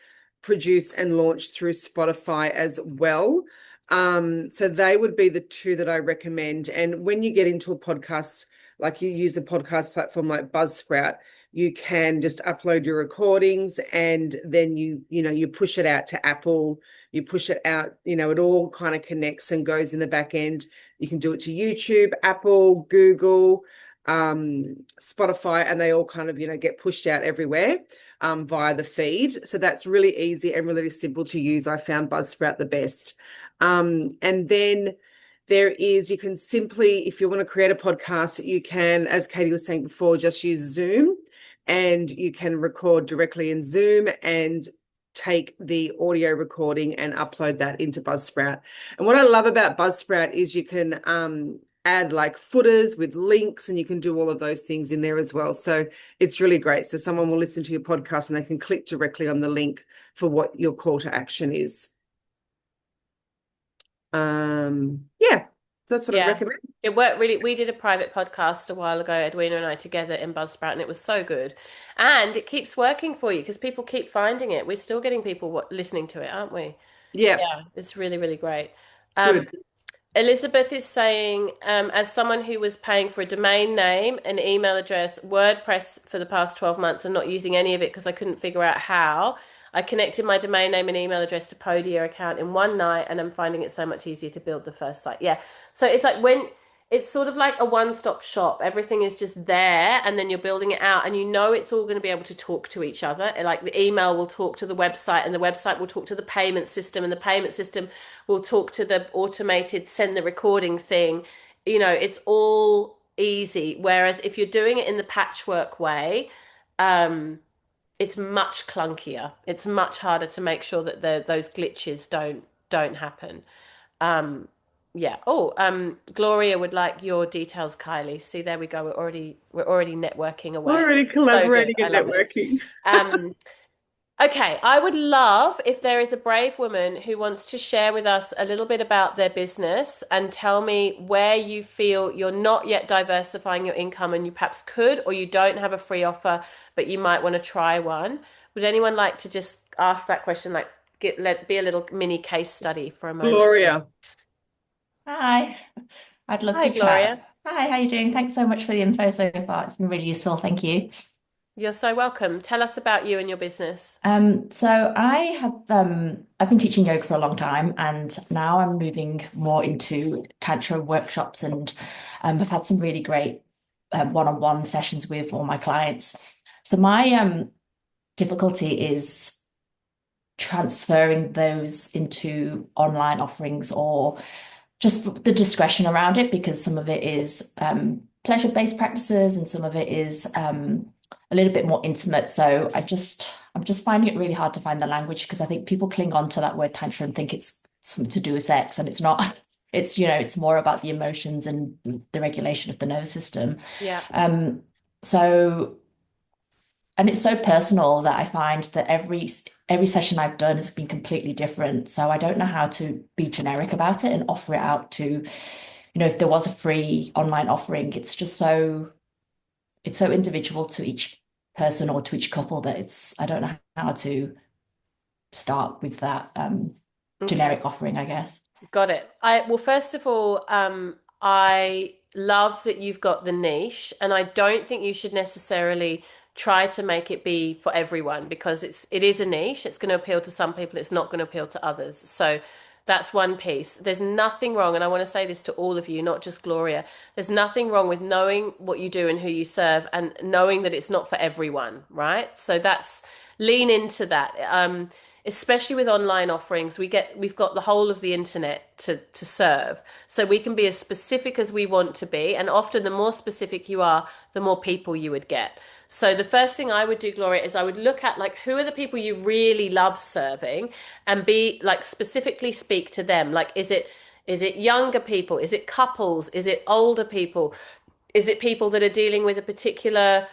produce and launch through Spotify as well. So they would be the two that I recommend. And when you get into a podcast, like you use the podcast platform like Buzzsprout, you can just upload your recordings and then you push it out to Apple, you push it out, it all kind of connects and goes in the back end. You can do it to YouTube, Apple, Google, Spotify, and they all kind of, get pushed out everywhere via the feed. So that's really easy and really simple to use. I found Buzzsprout the best. And then you can simply, if you want to create a podcast, you can, as Katie was saying before, just use Zoom, and you can record directly in Zoom and take the audio recording and upload that into Buzzsprout. And what I love about Buzzsprout is you can add like footers with links, and you can do all of those things in there as well. So it's really great. So someone will listen to your podcast and they can click directly on the link for what your call to action is. Yeah, that's what I'd Yeah. recommend. It worked really. We did a private podcast a while ago, Edwina and I together in Buzzsprout, and it was so good. And it keeps working for you because people keep finding it. We're still getting people listening to it, aren't we? Yeah, Yeah, it's really, really great. Um, good. Elizabeth is saying, as someone who was paying for a domain name, an email address, WordPress for the past 12 months and not using any of it because I couldn't figure out how, I connected my domain name and email address to Podia account in one night and I'm finding it so much easier to build the first site. Yeah. So it's like when it's sort of like a one-stop shop. Everything is just there and then you're building it out and you know it's all going to be able to talk to each other. Like the email will talk to the website and the website will talk to the payment system and the payment system will talk to the automated send the recording thing. You know, it's all easy. Whereas if you're doing it in the patchwork way, um, it's much clunkier. It's much harder to make sure that those glitches don't happen. Um, yeah. Oh, Gloria would like your details, Kylie. See, there we go. We're already networking away. Already So good. collaborating I and love it. networking. Um, okay, I would love if there is a brave woman who wants to share with us a little bit about their business and tell me where you feel you're not yet diversifying your income and you perhaps could, or you don't have a free offer, but you might want to try one. Would anyone like to just ask that question, like be a little mini case study for a moment? Gloria. Hi, I'd love Hi, to chat. Gloria. Hi, how you doing? Thanks so much for the info so far. It's been really useful. Thank you. You're so welcome. Tell us about you and your business. So I have I've been teaching yoga for a long time and now I'm moving more into tantra workshops and I've had some really great one-on-one sessions with all my clients. So my difficulty is transferring those into online offerings or just the discretion around it because some of it is pleasure-based practices and some of it is a little bit more intimate. So I'm just finding it really hard to find the language because I think people cling on to that word tantra and think it's something to do with sex, and it's not. It's, it's more about the emotions and the regulation of the nervous system. Yeah. So and it's so personal that I find that every session I've done has been completely different. So I don't know how to be generic about it and offer it out to, if there was a free online offering, it's so individual to each person or to each couple that I don't know how to start with that Okay. generic offering, I guess. Got it. Well, first of all, I love that you've got the niche, and I don't think you should necessarily try to make it be for everyone because it is a niche. It's going to appeal to some people, it's not going to appeal to others. So that's one piece. There's nothing wrong, and I want to say this to all of you, not just Gloria. There's nothing wrong with knowing what you do and who you serve and knowing that it's not for everyone, right? So that's lean into that. Especially with online offerings, we've got the whole of the internet to serve. So we can be as specific as we want to be, and often the more specific you are, the more people you would get. So the first thing I would do, Gloria, is I would look at like who are the people you really love serving and be like specifically speak to them. Like is it younger people? Is it couples? Is it older people? Is it people that are dealing with a particular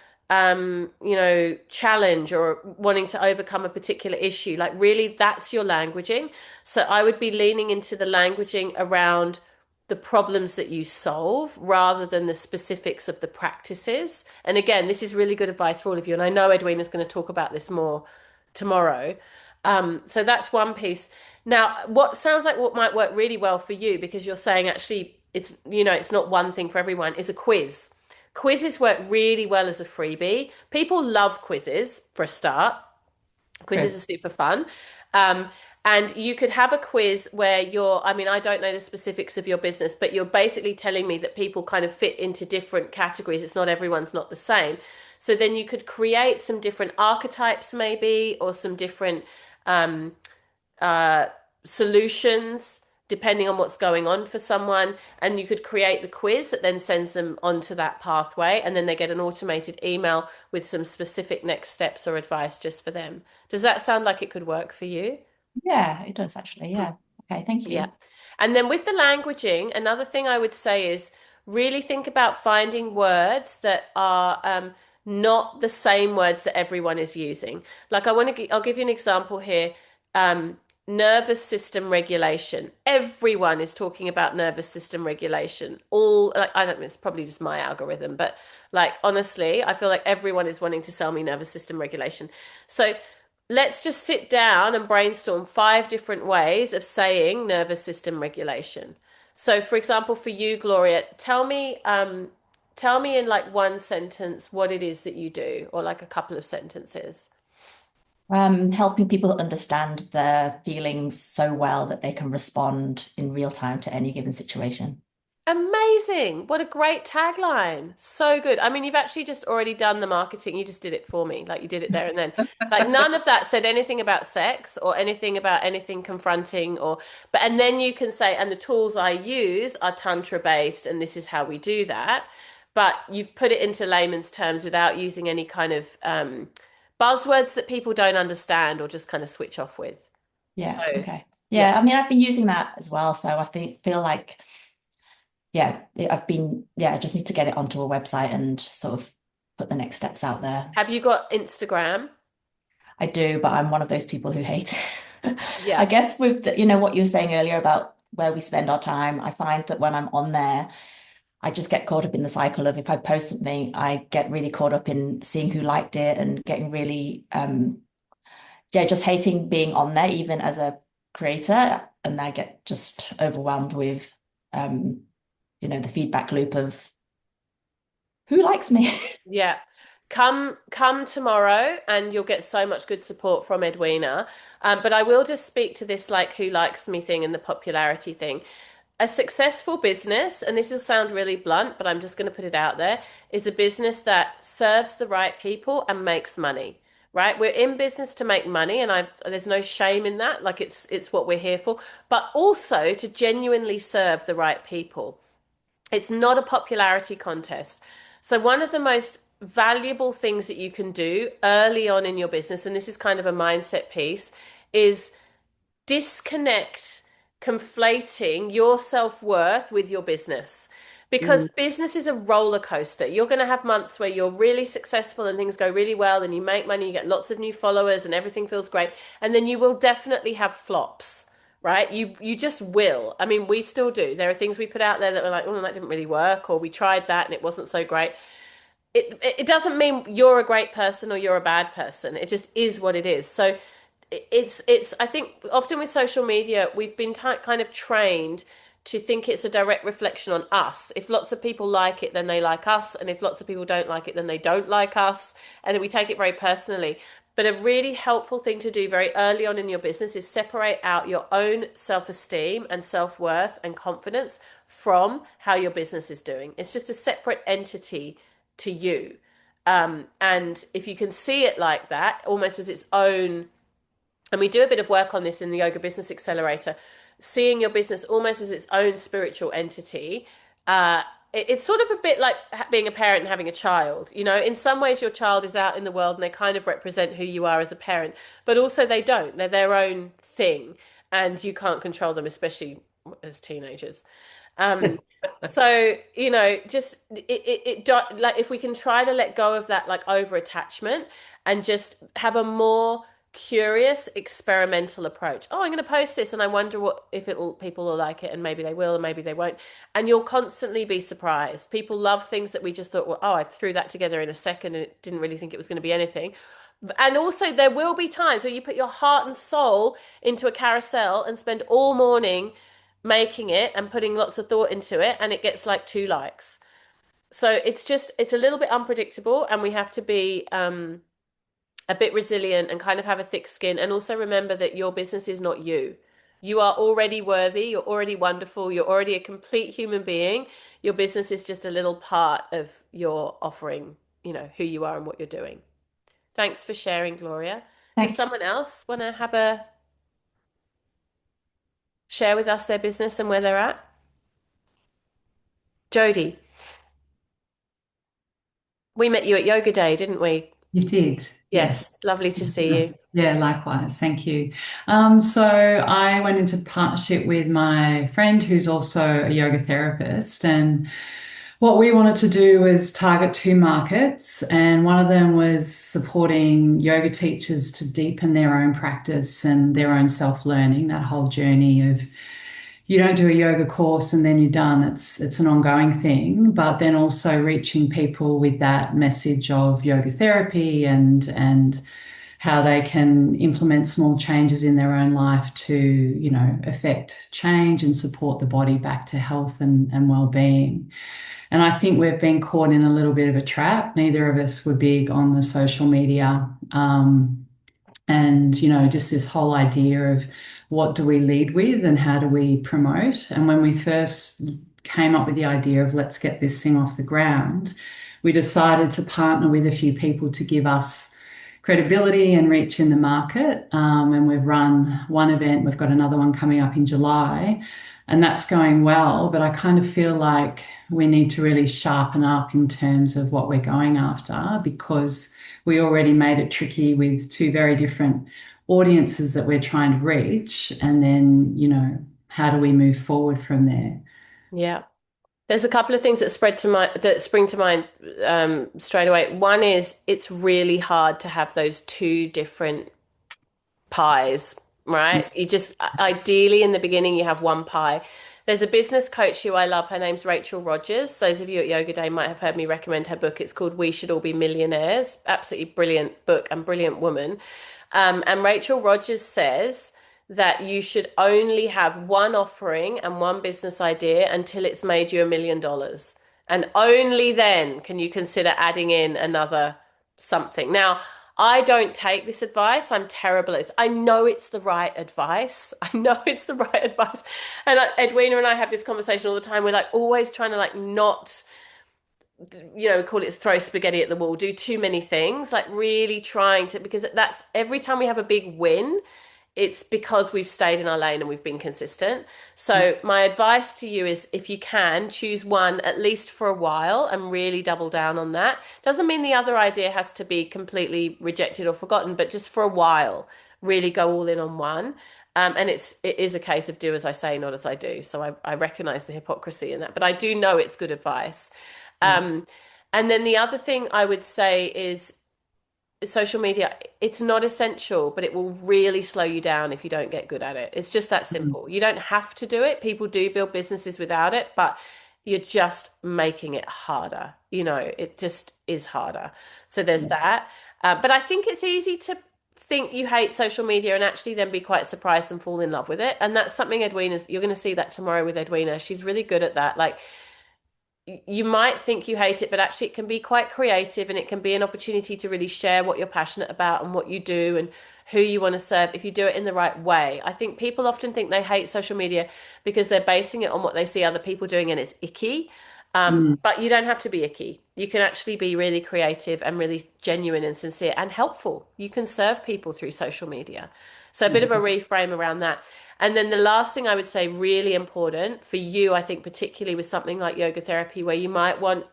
challenge or wanting to overcome a particular issue? Like really that's your languaging. So I would be leaning into the languaging around the problems that you solve rather than the specifics of the practices. And again, this is really good advice for all of you. And I know Edwina is going to talk about this more tomorrow. So that's one piece. Now, what sounds like what might work really well for you, because you're saying actually it's not one thing for everyone, is a quiz. Quizzes work really well as a freebie. People love quizzes for a start. Quizzes Okay. are super fun. And you could have a quiz where I don't know the specifics of your business, but you're basically telling me that people kind of fit into different categories. It's not everyone's not the same. So then you could create some different archetypes maybe, or some different um, uh, solutions depending on what's going on for someone. And you could create the quiz that then sends them onto that pathway. And then they get an automated email with some specific next steps or advice just for them. Does that sound like it could work for you? Yeah, it does actually. Yeah. Okay, thank Yeah. you. And then with the languaging, another thing I would say is really think about finding words that are not the same words that everyone is using. Like I'll give you an example here. Um, Nervous system regulation. Everyone is talking about nervous system regulation. All like, I don't. It's probably just my algorithm, but like honestly, I feel like everyone is wanting to sell me nervous system regulation. So let's just sit down and brainstorm 5 different ways of saying nervous system regulation. So, for example, for you, Gloria, tell me in like one sentence what it is that you do, or like a couple of sentences. Helping people understand their feelings so well that they can respond in real time to any given situation. Amazing. What a great tagline. So good. I mean, you've actually just already done the marketing. You just did it for me. Like you did it there and then. Like none of that said anything about sex or anything about anything confronting and then you can say, and the tools I use are tantra based and this is how we do that. But you've put it into layman's terms without using any kind of buzzwords that people don't understand or just kind of switch off with. So, Yeah, okay. yeah. Yeah, I mean, I've been using that as well. So I feel like, yeah, I just need to get it onto a website and sort of put the next steps out there. Have you got Instagram? I do, but I'm one of those people who hate it. I Yeah. guess with what you were saying earlier about where we spend our time, I find that when I'm on there, I just get caught up in the cycle of if I post something, I get really caught up in seeing who liked it and getting really, yeah, just hating being on there, even as a creator. And I get just overwhelmed with, the feedback loop of who likes me. Yeah. Come tomorrow and you'll get so much good support from Edwina. But I will just speak to this like who likes me thing and the popularity thing. A successful business, and this will sound really blunt, but I'm just going to put it out there, is a business that serves the right people and makes money. Right? We're in business to make money, and there's no shame in that. Like it's what we're here for, but also to genuinely serve the right people. It's not a popularity contest. So, one of the most valuable things that you can do early on in your business, and this is kind of a mindset piece, is disconnect conflating your self-worth with your business. Because Mm, business is a roller coaster. You're going to have months where you're really successful and things go really well and you make money, you get lots of new followers and everything feels great. And then you will definitely have flops, right? You just will. I mean, we still do. There are things we put out there that were like, oh, that didn't really work, or we tried that and it wasn't so great. It doesn't mean you're a great person or you're a bad person. It just is what it is. So it's I think often with social media we've been kind of trained to think it's a direct reflection on us. If lots of people like it, then they like us, and if lots of people don't like it, then they don't like us, and then we take it very personally. But a really helpful thing to do very early on in your business is separate out your own self-esteem and self-worth and confidence from how your business is doing. It's just a separate entity to you. And if you can see it like that, almost as its own, and we do a bit of work on this in the Yoga Business Accelerator, seeing your business almost as its own spiritual entity. It's sort of a bit like being a parent and having a child. You know, in some ways, your child is out in the world and they kind of represent who you are as a parent, but also they don't. They're their own thing, and you can't control them, especially as teenagers. Um, so, just like if we can try to let go of that like over attachment and just have a more curious experimental approach. Oh, I'm going to post this and I wonder what if people will like it, and maybe they will and maybe they won't. And you'll constantly be surprised. People love things that we just thought, well, oh, I threw that together in a second and didn't really think it was going to be anything. And also there will be times where you put your heart and soul into a carousel and spend all morning making it and putting lots of thought into it, and it gets like 2 likes. So it's a little bit unpredictable, and we have to be a bit resilient and kind of have a thick skin, and also remember that your business is not you. You are already worthy, you're already wonderful, you're already a complete human being. Your business is just a little part of your offering, who you are and what you're doing. Thanks for sharing, Gloria. Does Thanks. someone else want to have a share with us their business and where they're at? Jody, we met you at Yoga Day, didn't we? You did, yes. Yes, lovely to see you. Yeah, likewise. Thank you. So I went into partnership with my friend who's also a yoga therapist, and What we wanted to do was target two markets, and one of them was supporting yoga teachers to deepen their own practice and their own self-learning, that whole journey of you don't do a yoga course and then you're done. It's an ongoing thing, but then also reaching people with that message of yoga therapy and how they can implement small changes in their own life to, affect change and support the body back to health and well-being. And I think we've been caught in a little bit of a trap. Neither of us were big on the social media. And, just this whole idea of what do we lead with and how do we promote? And when we first came up with the idea of let's get this thing off the ground, we decided to partner with a few people to give us credibility and reach in the market. And we've run one event, we've got another one coming up in July, and that's going well. But I kind of feel like we need to really sharpen up in terms of what we're going after, because we already made it tricky with two very different audiences that we're trying to reach. And then, how do we move forward from there? Yeah. There's a couple of things that spring to mind straight away. One is it's really hard to have those two different pies, right? You just ideally in the beginning you have one pie. There's a business coach who I love. Her name's Rachel Rodgers. Those of you at Yoga Day might have heard me recommend her book. It's called We Should All Be Millionaires. Absolutely brilliant book and brilliant woman. And Rachel Rodgers says that you should only have one offering and one business idea until it's made you $1 million. And only then can you consider adding in another something. Now, I don't take this advice. I'm terrible at it. I know it's the right advice. And Edwina and I have this conversation all the time. We're like always trying to like not, we call it throw spaghetti at the wall, do too many things, like really trying to, because that's every time we have a big win, it's because we've stayed in our lane and we've been consistent. So my advice to you is if you can, choose one at least for a while and really double down on that. Doesn't mean the other idea has to be completely rejected or forgotten, but just for a while, really go all in on one. And it is a case of do as I say, not as I do. So I recognize the hypocrisy in that, but I do know it's good advice. And then the other thing I would say is social media, it's not essential, but it will really slow you down if you don't get good at it. It's just that simple. You don't have to do it. People do build businesses without it, but you're just making it harder. It just is harder. So there's that. But I think it's easy to think you hate social media and actually then be quite surprised and fall in love with it. And that's something you're going to see that tomorrow with Edwina. She's really good at that. Like, you might think you hate it, but actually it can be quite creative and it can be an opportunity to really share what you're passionate about and what you do and who you want to serve if you do it in the right way. I think people often think they hate social media because they're basing it on what they see other people doing and it's icky. But you don't have to be icky. You can actually be really creative and really genuine and sincere and helpful. You can serve people through social media. So a bit of a reframe around that. And then the last thing I would say, really important for you, I think, particularly with something like yoga therapy, where you might want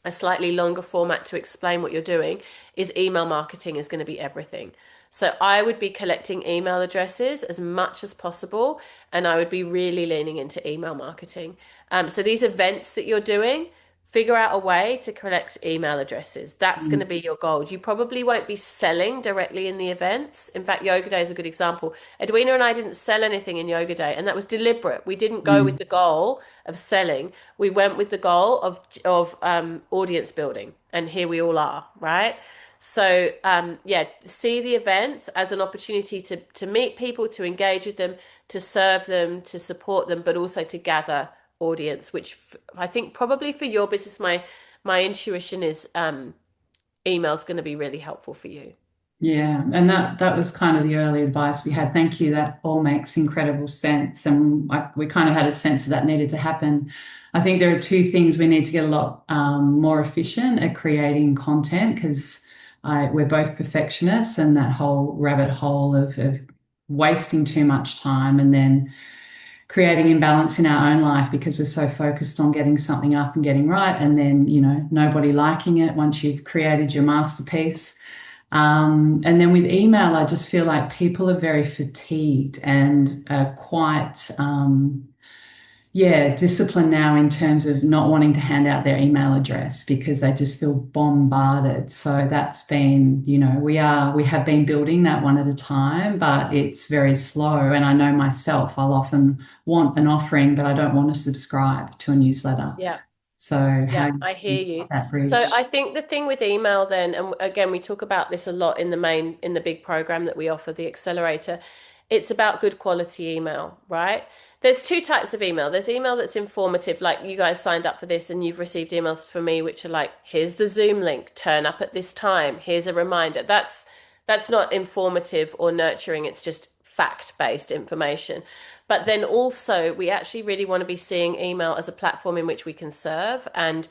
a slightly longer format to explain what you're doing, is email marketing is going to be everything. So I would be collecting email addresses as much as possible, and I would be really leaning into email marketing. So these events that you're doing, figure out a way to collect email addresses. That's going to be your goal. You probably won't be selling directly in the events. In fact, Yoga Day is a good example. Edwina and I didn't sell anything in Yoga Day, and that was deliberate. We didn't go with the goal of selling. We went with the goal of audience building, and here we all are, right? So see the events as an opportunity to meet people, to engage with them, to serve them, to support them, but also to gather audience, which I think probably for your business, my intuition is email's going to be really helpful for you. Yeah, and that was kind of the early advice we had. Thank you. That all makes incredible sense. And we kind of had a sense that needed to happen. I think there are two things. We need to get a lot more efficient at creating content, because we're both perfectionists, and that whole rabbit hole of wasting too much time and then creating imbalance in our own life because we're so focused on getting something up and getting right, and then nobody liking it once you've created your masterpiece. And then with email, I just feel like people are very fatigued and quite discipline now in terms of not wanting to hand out their email address because they just feel bombarded. So that's been, we have been building that one at a time, but it's very slow. And I know myself, I'll often want an offering, but I don't want to subscribe to a newsletter. Yeah. So Yeah, how I hear you. cross that bridge? So I think the thing with email then, and again, we talk about this a lot in the big program that we offer, the accelerator, it's about good quality email, right? There's two types of email. There's email that's informative, like you guys signed up for this and you've received emails from me, which are like, here's the Zoom link, turn up at this time, here's a reminder. That's not informative or nurturing, it's just fact-based information. But then also, we actually really want to be seeing email as a platform in which we can serve and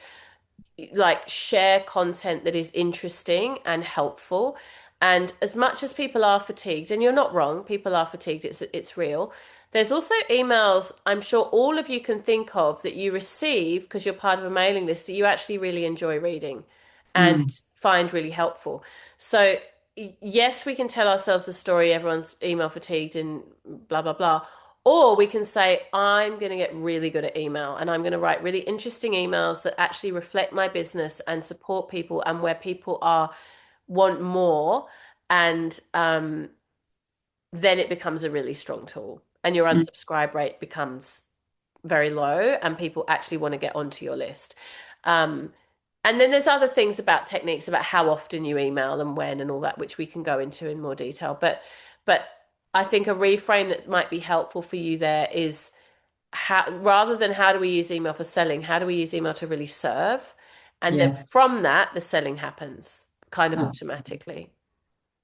like share content that is interesting and helpful. And as much as people are fatigued, and you're not wrong, people are fatigued, it's real. There's also emails I'm sure all of you can think of that you receive because you're part of a mailing list that you actually really enjoy reading and find really helpful. So yes, we can tell ourselves a story, everyone's email fatigued and blah, blah, blah. Or we can say, I'm going to get really good at email and I'm going to write really interesting emails that actually reflect my business and support people and where people want more. And then it becomes a really strong tool and your unsubscribe rate becomes very low and people actually want to get onto your list. And then there's other things about techniques about how often you email and when and all that, which we can go into in more detail. But I think a reframe that might be helpful for you there is rather than how do we use email for selling, how do we use email to really serve? And then from that, the selling happens kind of automatically.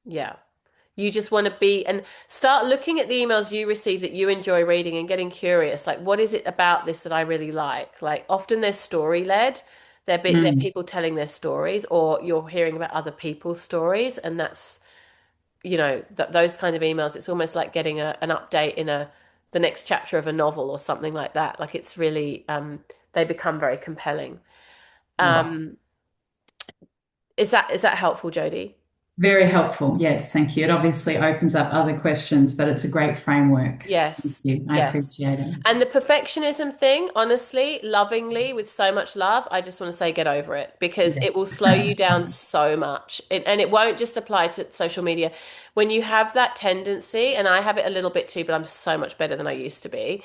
Yeah. You just want to be and start looking at the emails you receive that you enjoy reading and getting curious. Like, what is it about this that I really like? Like, often they're story led. They're people telling their stories, or you're hearing about other people's stories, and that's those kind of emails. It's almost like getting an update in the next chapter of a novel or something like that. Like it's really they become very compelling. Is that helpful, Jodie? Very helpful. Yes, thank you. It obviously opens up other questions, but it's a great framework. Yes. Thank you. I appreciate it. And the perfectionism thing, honestly, lovingly, with so much love, I just want to say get over it because it will slow you down so much. And it won't just apply to social media. When you have that tendency, and I have it a little bit too, but I'm so much better than I used to be.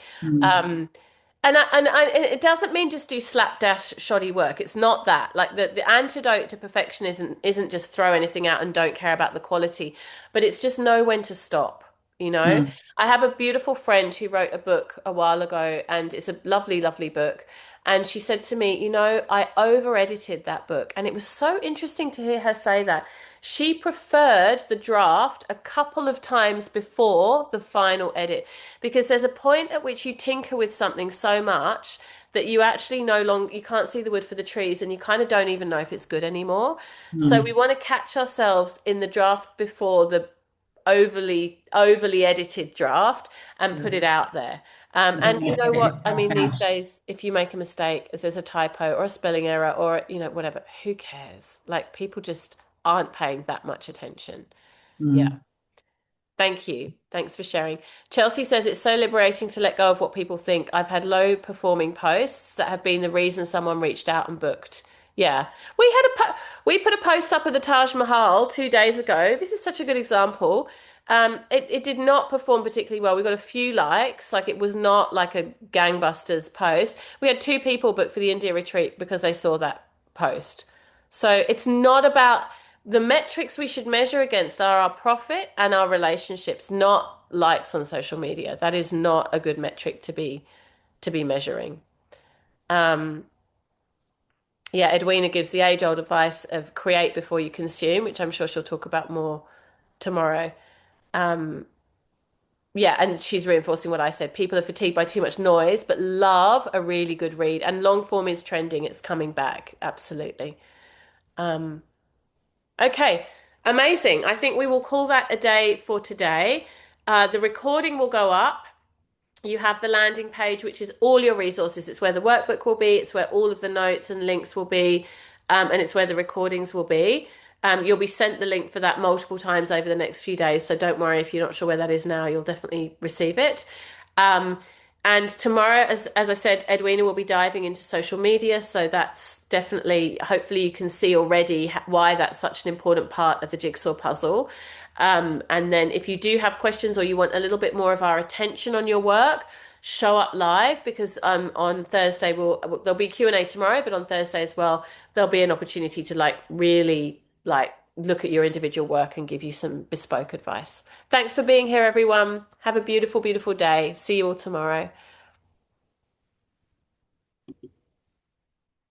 And it doesn't mean just do slapdash shoddy work. It's not that. Like the antidote to perfectionism isn't just throw anything out and don't care about the quality, but it's just know when to stop. I have a beautiful friend who wrote a book a while ago, and it's a lovely, lovely book. And she said to me, I over edited that book. And it was so interesting to hear her say that. She preferred the draft a couple of times before the final edit, because there's a point at which you tinker with something so much that you actually you can't see the wood for the trees and you kind of don't even know if it's good anymore. So we want to catch ourselves in the draft before the overly edited draft and put it out there. And you know what? I mean, these days, if you make a mistake, if there's a typo or a spelling error or, whatever, who cares? Like people just aren't paying that much attention. Yeah. Thank you. Thanks for sharing. Chelsea says it's so liberating to let go of what people think. I've had low performing posts that have been the reason someone reached out and booked. Yeah. We put a post up of the Taj Mahal 2 days ago. This is such a good example. It did not perform particularly well. We got a few likes, like it was not like a gangbusters post. We had 2 people booked for the India retreat because they saw that post. So it's not about the metrics we should measure against are our profit and our relationships, not likes on social media. That is not a good metric to be measuring. Yeah, Edwina gives the age-old advice of create before you consume, which I'm sure she'll talk about more tomorrow. Yeah, and she's reinforcing what I said. People are fatigued by too much noise, but love a really good read. And long form is trending. It's coming back. Absolutely. Okay, amazing. I think we will call that a day for today. The recording will go up. You have the landing page, which is all your resources. It's where the workbook will be. It's where all of the notes and links will be. And it's where the recordings will be. You'll be sent the link for that multiple times over the next few days. So don't worry if you're not sure where that is now, you'll definitely receive it. And And tomorrow, as I said, Edwina will be diving into social media. So that's definitely, hopefully, you can see already why that's such an important part of the jigsaw puzzle. And then if you do have questions or you want a little bit more of our attention on your work, show up live, because on Thursday there'll be Q&A tomorrow, but on Thursday as well, there'll be an opportunity to like really like look at your individual work and give you some bespoke advice. Thanks for being here, everyone. Have a beautiful, beautiful day. See you all tomorrow.